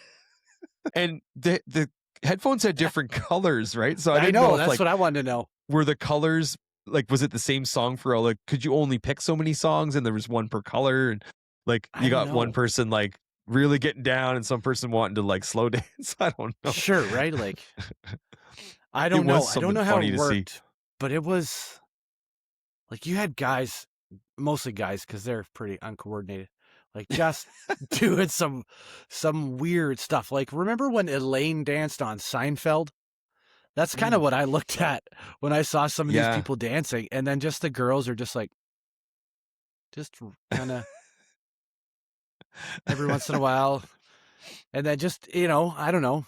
and the headphones had different colors, right? So I didn't know that's what I wanted to know. Were the colors like, was it the same song for all? Like, could you only pick so many songs, and there was one per color, and like you got one person like really getting down and some person wanting to like slow dance. I don't know. Sure, right? Like, I don't know. I don't know how it worked, but it was like you had guys, mostly guys, because they're pretty uncoordinated, like just doing some weird stuff. Like, remember when Elaine danced on Seinfeld? That's kind of what I looked at when I saw some of these people dancing, and then just the girls are just like, just kind of. Every once in a while. And then just, I don't know.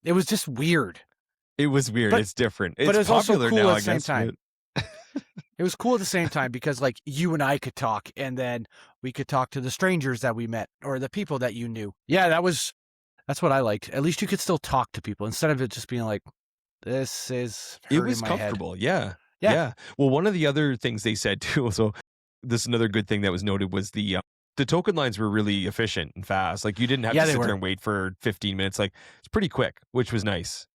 It was just weird. It was weird. It's different. It's but it was popular also cool now, at the same time. It was cool at the same time because like you and I could talk and then we could talk to the strangers that we met or the people that you knew. Yeah, that's what I liked. At least you could still talk to people instead of it just being like, this is hurting It was my comfortable. head. Yeah. Well, one of the other things they said too, so this is another good thing that was noted was the token lines were really efficient and fast. Like you didn't have to sit there and wait for 15 minutes. Like it's pretty quick, which was nice.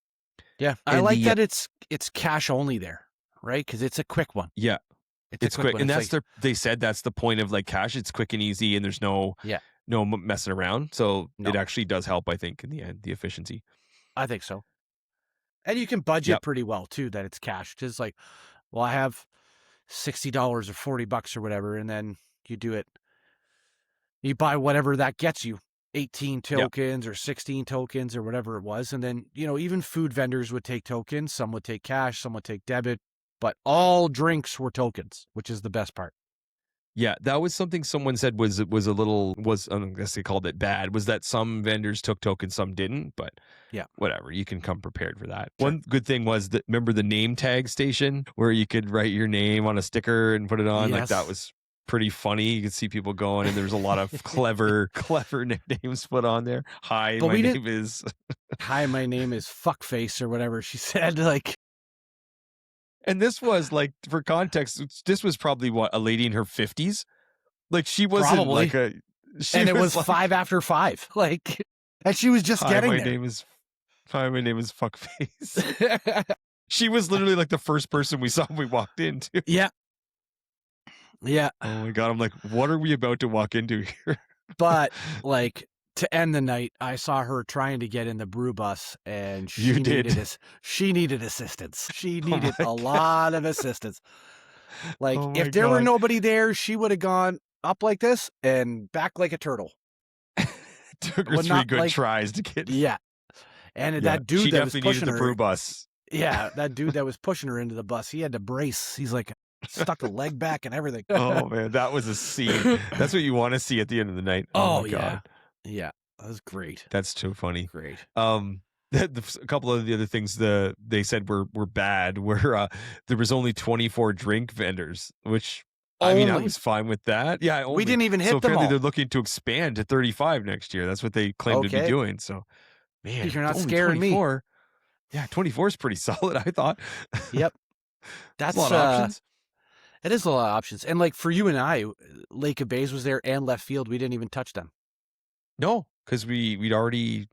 Yeah. I like that it's cash only there, right? Because it's a quick one. Yeah. It's quick. And that's like, they said that's the point of like cash. It's quick and easy and there's no messing around. So it actually does help, I think, in the end, the efficiency. I think so. And you can budget pretty well too, that it's cash. Because like, well, I have $60 or $40 or whatever. And then you do it. You buy whatever that gets you, 18 tokens or 16 tokens or whatever it was. And then, even food vendors would take tokens. Some would take cash, some would take debit, but all drinks were tokens, which is the best part. Yeah, that was something someone said was I guess they called it bad, was that some vendors took tokens, some didn't, but Yeah. whatever, you can come prepared for that. Sure. One good thing was that, remember the name tag station where you could write your name on a sticker and put it on? Like, that Yes. was pretty funny. You could see people going, and there was a lot of clever nicknames put on there. Hi, But my we name is... Hi, my name is Fuckface or whatever she said. Like, And this was, like, for context, this was probably, what, a lady in her 50s? Like, she wasn't Probably. like a... and it was like, 5 after 5. Like, and she was just Hi, getting my there. name is Fuckface. She was literally like the first person we saw when we walked into. Yeah. Yeah. Oh my God. I'm like, what are we about to walk into here? But, like, to end the night, I saw her trying to get in the brew bus, and You did. she needed assistance. She needed my a lot of assistance. Like, Oh my if there were God. nobody there, she would have gone up like this and back like a turtle. Took her Well, 3 not good like- tries to get. Yeah. And Yeah, that dude she that was definitely needed pushing the brew her, bus. yeah, that dude that was pushing her into the bus, he had to brace. He's like stuck a leg back and everything. Oh man, that was a scene. That's what you want to see at the end of the night. Oh, my yeah. God. Yeah. That was great. That's too funny. Great. A couple of the other things they said were bad were there was only 24 drink vendors, which I mean, I Only. was fine with that. Yeah, We didn't even hit so them apparently all. they're looking to expand to 35 next year. That's what they claim to be Okay. doing. So, man, You're not only scaring me. 24. Yeah, 24 is pretty solid, I thought. Yep. That's That's a lot of options. It is a lot of options. And like for you and I, Lake of Bays was there and left field. We didn't even touch them. No, because we already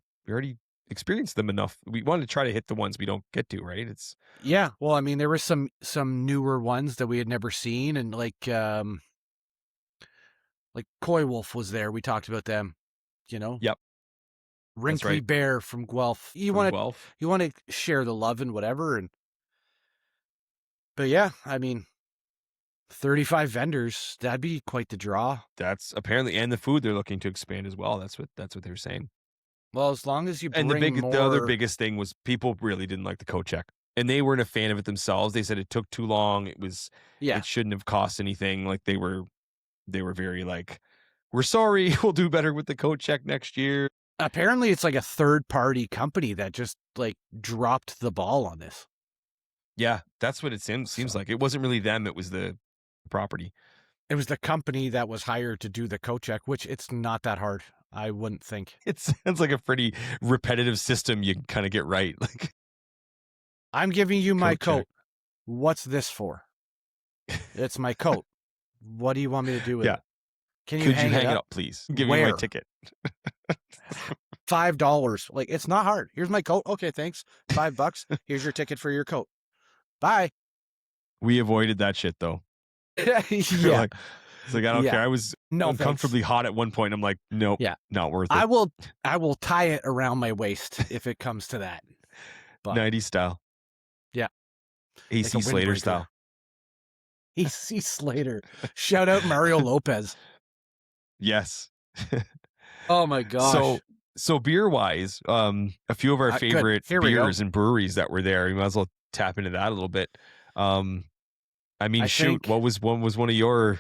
experienced them enough. We wanted to try to hit the ones we don't get to, right? It's Yeah. Well, I mean, there were some newer ones that we had never seen, and like Koi Wolf was there. We talked about them. You know. Yep. Wrinkly right. Bear from Guelph. You from want Guelph. to share the love and whatever, but yeah, I mean, 35 vendors, that'd be quite the draw. That's apparently, and the food they're looking to expand as well. That's what they're saying. Well, as long as you And bring the other more- biggest thing was people really didn't like the coat check, and they weren't a fan of it themselves. They said it took too long. yeah, It shouldn't have cost anything. Like they were very like, we're sorry, we'll do better with the coat check next year. apparently it's like a third-party company that just like dropped the ball on this. Yeah, that's what it seems like. It wasn't really them. It was the property. It was the company that was hired to do the coat check, which it's not that hard, I wouldn't think. It sounds like a pretty repetitive system you can kind of get right. Like, I'm giving you my Coat check. coat. What's this for? It's my coat. What do you want me to do with Yeah. it? Can you could hang you hang it it up? up, please? Give me Where? my ticket. $5. Like, it's not hard. Here's my coat. Okay, thanks. $5. Here's your ticket for your coat. Bye. We avoided that shit though. Yeah. It's like I don't Yeah. care. I was No, uncomfortably hot at one point. I'm like, nope, Yeah. not worth it. I will tie it around my waist if it comes to that. But 90s style. Yeah. AC Like a Slater windbreaker. style. AC Slater. Shout out Mario Lopez. Yes. Oh my gosh. So beer wise, a few of our Good. favorite Here we go. beers and breweries that were there. You might as well tap into that a little bit. I mean, I shoot, think- what was one of your?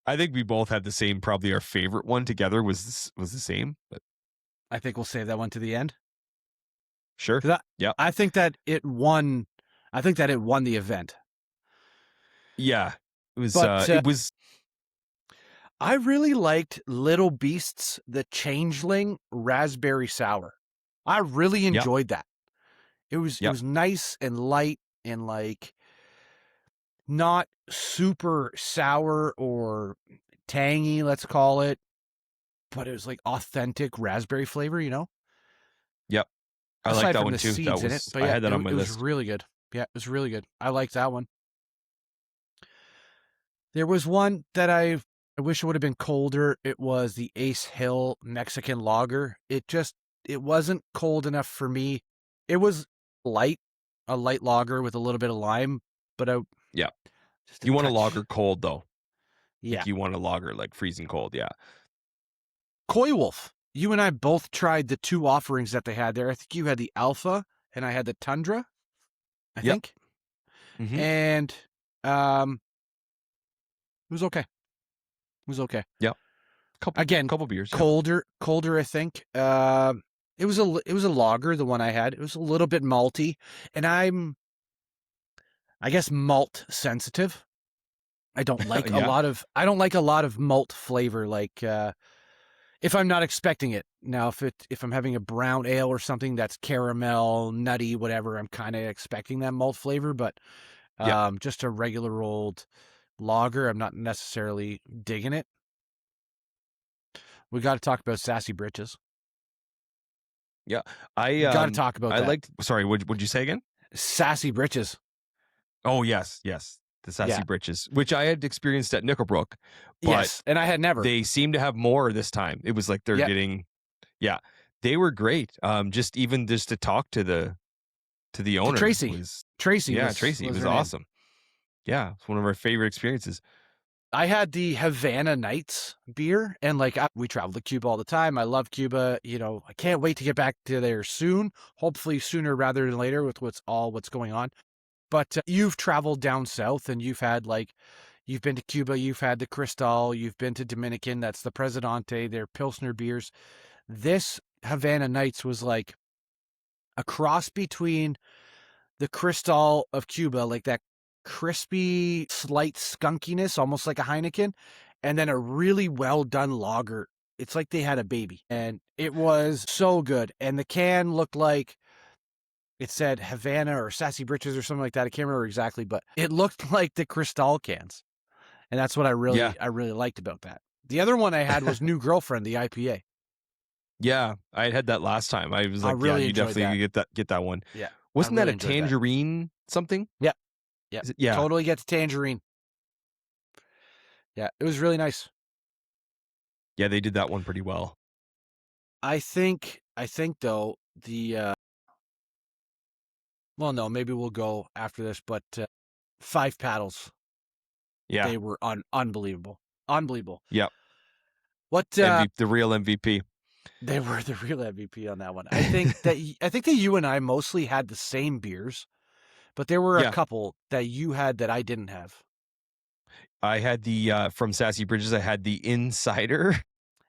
I think we both had the same. Probably our favorite one together was the same. But I think we'll save that one to the end. sure. 'Cause Yeah. I think that it won. I think that it won the event. Yeah. It was. But, It was. I really liked Little Beasts, the Changeling Raspberry Sour. I really enjoyed that. It was nice and light and like not super sour or tangy, let's call it, but it was like authentic raspberry flavor, you know? Yep. I Aside like that from one the too. seeds That in was. it, but I yeah, had that on my it list. was really good. Yeah, it was really good. I liked that one. There was one that I wish it would have been colder. It was the Ace Hill Mexican Lager. It wasn't cold enough for me. It was light, a light lager with a little bit of lime, but just You want a touch. lager cold though. Yeah. Like you want a lager like freezing cold. Yeah. Koi Wolf. You and I both tried the two offerings that they had there. I think you had the Alpha and I had the Tundra. I Yep. think. Mhm. And it was okay. was okay. Yeah. Again, Couple beers. Yeah. colder, I think. It was a lager, the one I had. It was a little bit malty, and I'm, I guess, malt sensitive. I don't like Yeah. I don't like a lot of malt flavor, like if I'm not expecting it. Now, if I'm having a brown ale or something that's caramel, nutty, whatever, I'm kind of expecting that malt flavor, but Yeah. just a regular old lager, I'm not necessarily digging it. We got to talk about Sassy Britches. Yeah. Got to talk about that. Sorry, would you say again? Sassy Britches. Oh, yes. The Sassy Britches, which I had experienced at Nickelbrook. But yes, and I had never. They seem to have more this time. It was like they're getting, they were great. Just to talk to the owner. Tracy was her awesome. Name. Yeah, it's one of our favorite experiences. I had the Havana Nights beer, and we travel to Cuba all the time. I love Cuba. I can't wait to get back to there soon. Hopefully sooner rather than later with what's going on. But you've traveled down south, and you've had you've been to Cuba, you've had the Cristal, you've been to Dominican. That's the Presidente, their Pilsner beers. This Havana Nights was like a cross between the Cristal of Cuba, like that crispy, slight skunkiness, almost like a Heineken, and then a really well done lager. It's like they had a baby, and it was so good. And the can looked like it said Havana or Sassy Britches or something like that. I can't remember exactly, but it looked like the Cristal cans, and that's what I really liked about that. The other one I had was New Girlfriend, the IPA. Yeah, I had that last time. I was like, you definitely get that one. Yeah, wasn't that a tangerine something? Yeah. Yeah, totally gets tangerine. Yeah, it was really nice. Yeah, they did that one pretty well. I think though well, no, maybe we'll go after this, but Five Paddles. Yeah, they were unbelievable. Yeah, what the real MVP. They were the real MVP on that one. I think that you and I mostly had the same beers, but there were a couple that you had that I didn't have. I had the from Sassy Bridges. I had the Insider.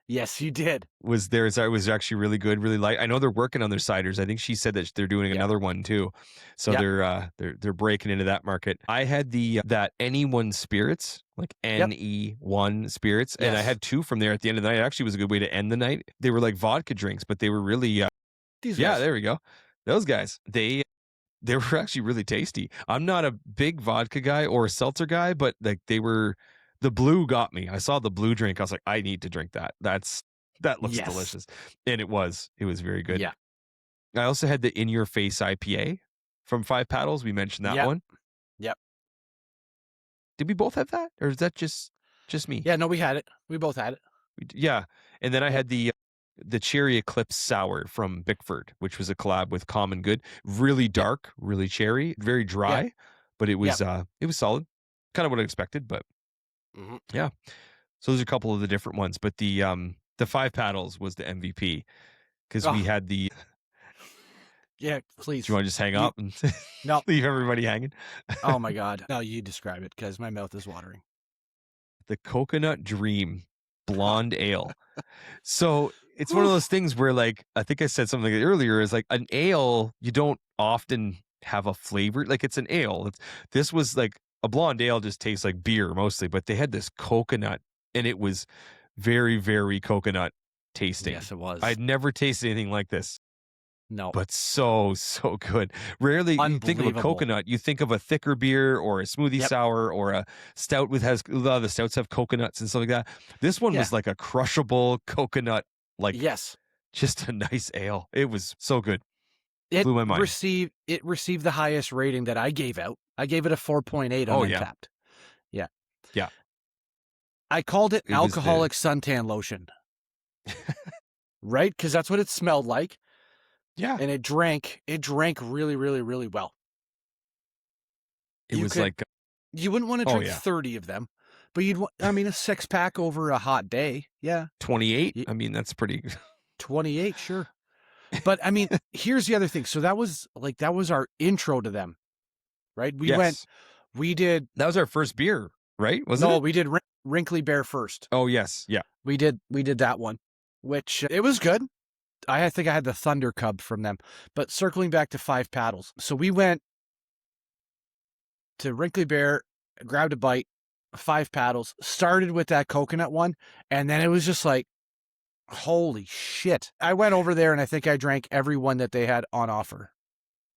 Yes, you did. It was actually really good, really light. I know they're working on their ciders. I think she said that they're doing another one too. So they're breaking into that market. I had that Anyone Spirits, like NE1 Spirits, and I had two from there at the end of the night. It actually was a good way to end the night. They were like vodka drinks, but they were really these guys. There we go. Those guys. They were actually really tasty. I'm not a big vodka guy or a seltzer guy, but like the blue got me. I saw the blue drink. I was like, I need to drink that. That looks delicious. And it was very good. Yeah. I also had the In Your Face IPA from Five Paddles. We mentioned that one. Yep. Did we both have that? Or is that just me? Yeah, no, we had it. We both had it. Yeah. And then I had the Cherry Eclipse Sour from Bickford, which was a collab with Common Good. Really dark, really cherry, very dry, but it was solid. Kind of what I expected, but yeah. So there's a couple of the different ones, but the Five Paddles was the MVP because we had the. Yeah, please. Do you want to just hang up and no leave everybody hanging? Oh my God! No, you describe it because my mouth is watering. The Coconut Dream Blonde Ale. So it's one of those things where, like, I think I said something earlier, is like an ale, you don't often have a flavor. Like, it's an ale. This was like a blonde ale just tastes like beer mostly, but they had this coconut and it was very, very coconut tasting. Yes, it was. I'd never tasted anything like this. No. But so good. Rarely you think of a coconut, you think of a thicker beer or a smoothie sour or a stout a lot of the stouts have coconuts and stuff like that. This one was like a crushable coconut, just a nice ale. It was so good. It blew my mind. Received the highest rating that I gave out. I gave it a 4.8 on Untapped. Yeah. Yeah. I called it alcoholic suntan lotion. Right? Because that's what it smelled like. Yeah. And it drank really, really, really well. You wouldn't want to drink 30 of them, but you'd want, a 6-pack over a hot day. Yeah. 28. That's pretty. 28, sure. But here's the other thing. So that was our intro to them, right? We did. That was our first beer, right? We did Wrinkly Bear first. Oh yes, yeah. We did that one, which it was good. I think I had the Thunder Cub from them. But circling back to Five Paddles. So we went to Wrinkly Bear, grabbed a bite, Five Paddles, started with that coconut one, and then it was just like, holy shit. I went over there and I think I drank every one that they had on offer.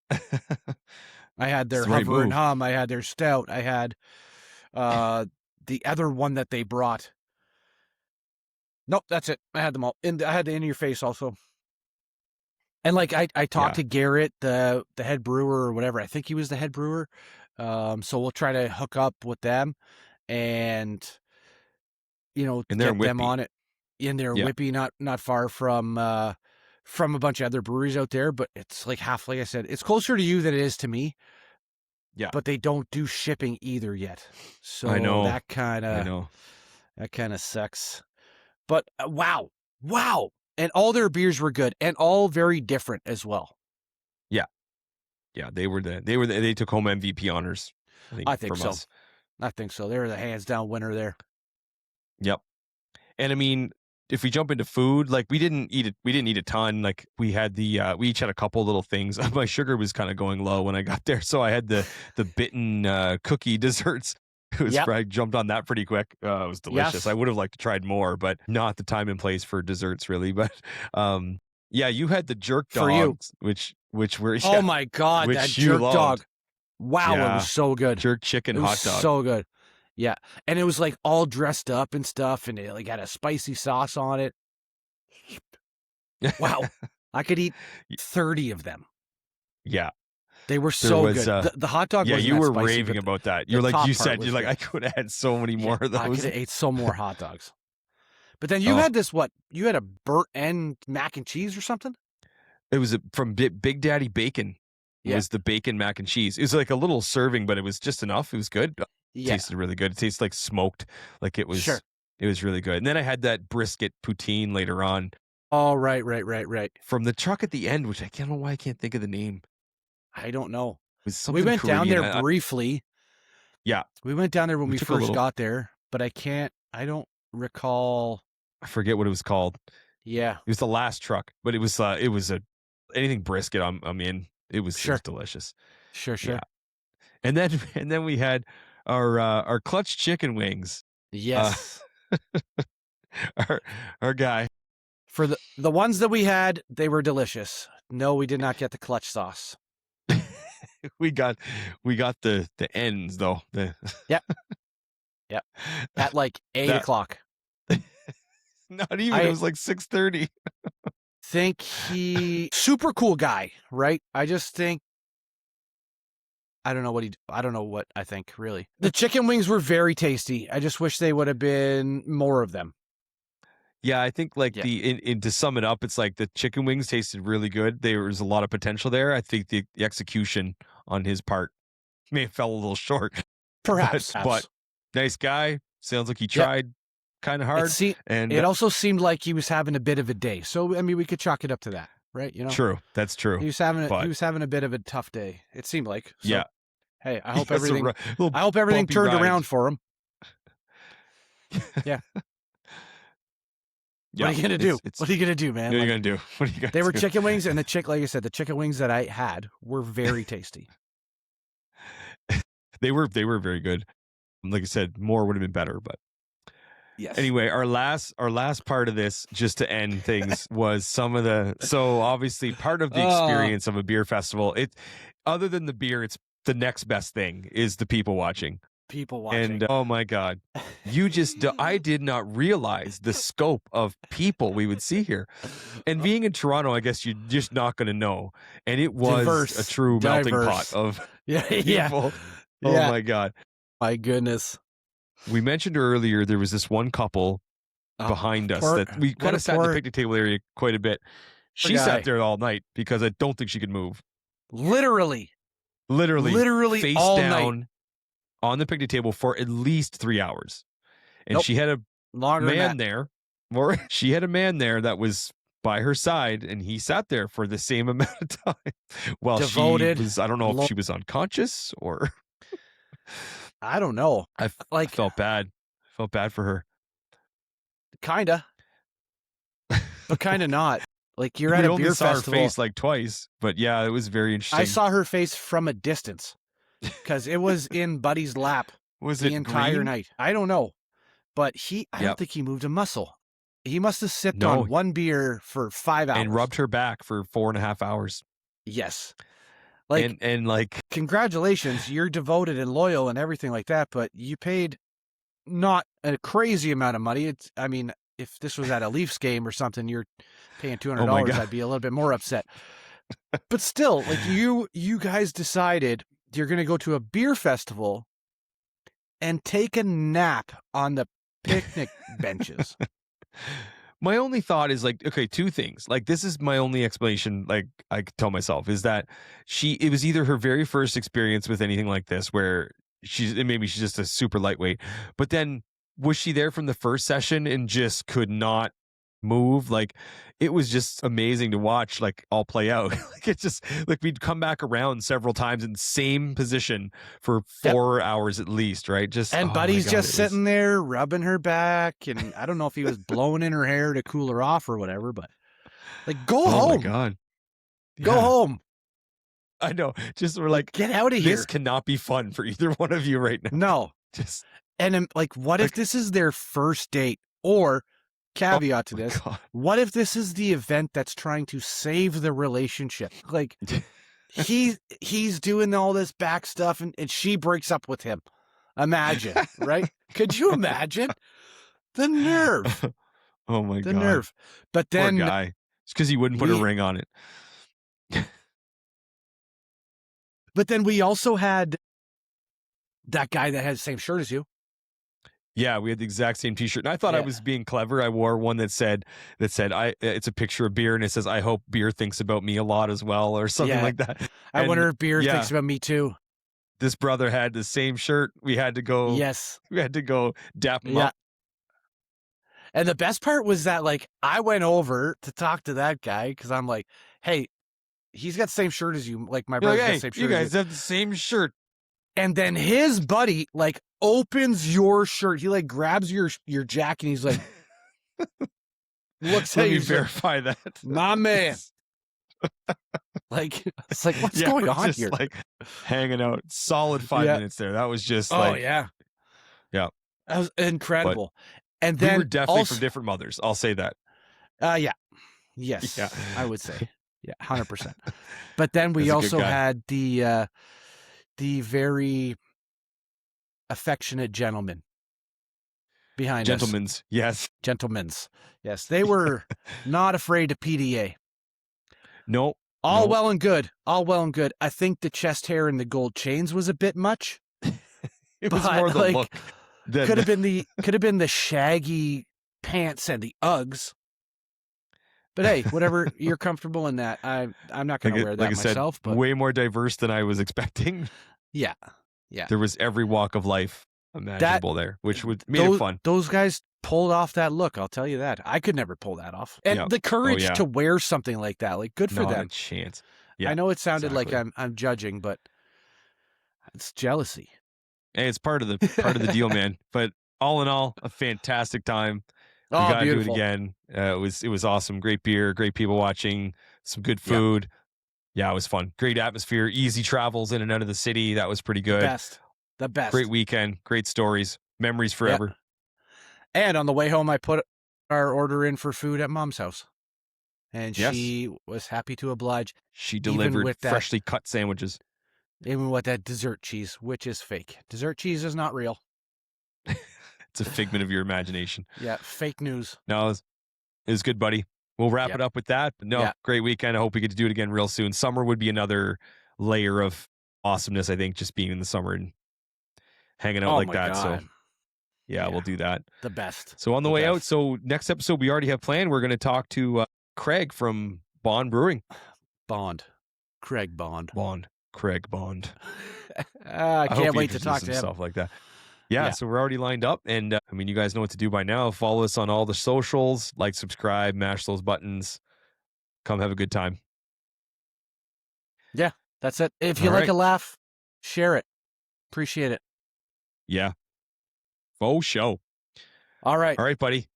I had their Hover and Hum, I had their Stout, I had the other one that they brought. Nope, that's it. I had them all. And I had the In Your Face also. And like I talked to Garrett, the head brewer or whatever. I think he was the head brewer. So we'll try to hook up with them and get them on it. In there, Whippy, not far from a bunch of other breweries out there, but it's like like I said, it's closer to you than it is to me. Yeah. But they don't do shipping either yet. So I know. that kind of sucks. But wow. And all their beers were good and all very different as well. Yeah. Yeah, they took home MVP honors. I think so. I think so. They were the hands down winner there. Yep. And I mean, if we jump into food, like we didn't eat a ton. Like we had we each had a couple little things. My sugar was kind of going low when I got there, so I had the bitten cookie desserts. I jumped on that pretty quick. It was delicious. Yes. I would have liked to tried more, but not the time and place for desserts really. But you had the jerk dogs, which were oh my god, that jerk dog! Wow, it was so good. Jerk chicken hot dog, so good. Yeah, and it was like all dressed up and stuff, and it like had a spicy sauce on it. Wow, I could eat 30 of them. Yeah. They were so good. The hot dog wasn't you were spicy, raving about that. You're like, you're like, I could have had so many more of those. I could have ate so more hot dogs. But then you had this, you had a burnt end mac and cheese or something? It was from Big Daddy Bacon. It was the bacon mac and cheese. It was like a little serving, but it was just enough. It was good. It tasted really good. It tasted like smoked. Like it was, It was really good. And then I had that brisket poutine later on. Oh, right. From the truck at the end, which I don't know why I can't think of the name. I don't know. We went down there briefly. Yeah. We went down there when we first got there, but I don't recall. I forget what it was called. Yeah. It was the last truck, but it was anything brisket I'm in. It was delicious. Sure. Yeah. And then we had our clutch chicken wings. Yes. Our guy. For the ones that we had, they were delicious. No, we did not get the clutch sauce. we got the ends though. Yep. At like 8 o'clock. Not even. It was like 6:30. Think he super cool guy, right? I just think I don't know what I think really. The chicken wings were very tasty. I just wish they would have been more of them. Yeah, I think to sum it up, it's like the chicken wings tasted really good. There was a lot of potential there. I think the execution on his part may have fell a little short. Perhaps. But nice guy. Sounds like he tried kind of hard. And it also seemed like he was having a bit of a day. So, I mean, we could chalk it up to that, right? True. That's true. He was having a bit of a tough day. It seemed like. So, yeah. Hey, I hope everything turned around for him. Yeah. What are you gonna do? What are you gonna do, man? What are you gonna do? What are you gonna They were chicken wings, and like I said, the chicken wings that I had were very tasty. They were very good. Like I said, more would have been better, but yes. Anyway, our last part of this, just to end things, was so obviously part of the experience of a beer festival. Other than the beer, it's the next best thing is the people watching. And oh my God, I did not realize the scope of people we would see here. And being in Toronto, I guess you're just not going to know. And it was a true melting pot of people. Oh my God. My goodness. We mentioned earlier there was this one couple behind us that we kind of sat in the picnic table area quite a bit. She sat there all night because I don't think she could move. Literally face all down night. On the picnic table for at least 3 hours. And she had a man there. She had a man there that was by her side, and he sat there for the same amount of time while devoted. She was, I don't know if she was unconscious or I don't know. I felt bad. Felt bad for her. Kinda, but kinda not. Like, you're at We a only beer saw festival. her face like twice, but yeah, it was very interesting. I saw her face from a distance because it was in Buddy's lap Was the it entire green? night. I don't know, but I don't Yep. think he moved a muscle. He must have sipped No. on one beer for 5 hours. And rubbed her back for 4.5 hours. Yes. Like, And like, congratulations, you're devoted and loyal and everything like that, but you paid not a crazy amount of money. I mean, if this was at a Leafs game or something, you're paying $200, God. I'd be a little bit more upset. But still, like, you guys decided you're going to go to a beer festival and take a nap on the picnic benches. my only thought is like, okay, two things. Like, this is my only explanation, like I could tell myself, is that it was either her very first experience with anything like this where maybe she's just a super lightweight, but then was she there from the first session and just could not move? Like, it was just amazing to watch, like, all play out. Like, it's just like we'd come back around several times in the same position for 4 hours at least, right? Just, and oh my Buddy's God, just sitting there rubbing her back, and I don't know if he was blowing in her hair to cool her off or whatever, but like, go oh home. my God. Go Yeah, home. I know. Just, we're like, Get out of here. this cannot be fun for either one of you right now. No. Just, And like, what if this is their first date? Or, caveat to this, God. what if this is the event that's trying to save the relationship? Like, he's doing all this back stuff, and she breaks up with him. Imagine, right? Could you imagine? The nerve. Oh my The God. nerve. But Poor then, guy. It's because he wouldn't put a we- ring on it. but then we also had that guy that had the same shirt as you. Yeah, we had the exact same T-shirt, and I thought I Yeah. was being clever. I wore one that said, it's a picture of beer, and it says, "I hope beer thinks about me a lot as well," or something Yeah. like that. I And wonder if beer yeah. thinks about me too. This brother had the same shirt. We had to go. Yes. We had to go dap him Yeah. up. And the best part was that, like, I went over to talk to that guy because I'm like, hey, he's got the same shirt as you. Like, my You're brother's like, got hey, the same shirt you as guys have the same shirt. And then his buddy, like, opens your shirt. He, like, grabs your jacket, and he's like, looks Let at me you. verify that. My man. Like, it's like, what's Yeah, going we're on just, here? like, hanging out. Solid 5 Yeah. minutes there. That was just Oh, like, yeah. Yeah. That was incredible. And we then were definitely also, from different mothers. I'll say that. yeah. Yes, Yeah. I would say. Yeah, 100%. But then we That's a good also guy. had the very affectionate gentleman behind us. Gentlemen's, yes. Gentlemen's. Yes, they were not afraid of PDA. No. All No. well and good. All well and good. I think the chest hair and the gold chains was a bit much. It was But, more the like, look. Could have been the shaggy pants and the Uggs. But hey, whatever, you're comfortable in that. I'm not going to wear that like I said, myself. But way more diverse than I was expecting. yeah. There was every walk of life imaginable there, which made it fun. Those guys pulled off that look. I'll tell you that. I could never pull that off. And Yep. the courage yeah. to wear something like that, like, good for Not them. a chance. Yeah, I know it sounded like exactly. I'm judging, but it's jealousy. Hey, it's part of the deal, man. But all in all, a fantastic time. We Oh, gotta beautiful. do it again. It was awesome. Great beer, great people watching, some good Yeah. food. Yeah, it was fun. Great atmosphere, easy travels in and out of the city. That was pretty good. The best. Great weekend, great stories, memories forever. And on the way home, I put our order in for food at Mom's house. And Yes. she was happy to oblige, She delivered with that- freshly cut sandwiches. even with that dessert cheese, which is fake. Dessert cheese is not real. It's a figment of your imagination. Yeah, fake news. No, it was good, buddy. We'll wrap Yep. it up with that. But no, Yeah. great weekend. I hope we get to do it again real soon. Summer would be another layer of awesomeness, I think, just being in the summer and hanging out Oh like my that. God. So yeah, we'll do that. The best. So on the The way out, best. so next episode we already have planned. We're going to talk to Craig from Bond Brewing. Bond. Craig Bond. Craig Bond. I hope can't he wait to talk introduces to him. himself like that. Yeah, Yeah. so we're already lined up, and I mean, you guys know what to do by now. Follow us on all the socials, like, subscribe, mash those buttons. Come have a good time. That's it. If you All like right. a laugh, share it. Appreciate it. Yeah. Faux show. All right. All right, buddy.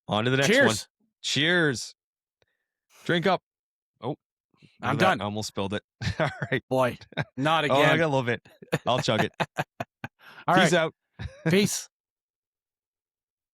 On to the next Cheers. one. Cheers. Drink up. Oh, I'm that. done. I almost spilled it. All right. Boy, not Oh, I again. got a little bit. I'll chug it. All Peace right. out. Peace.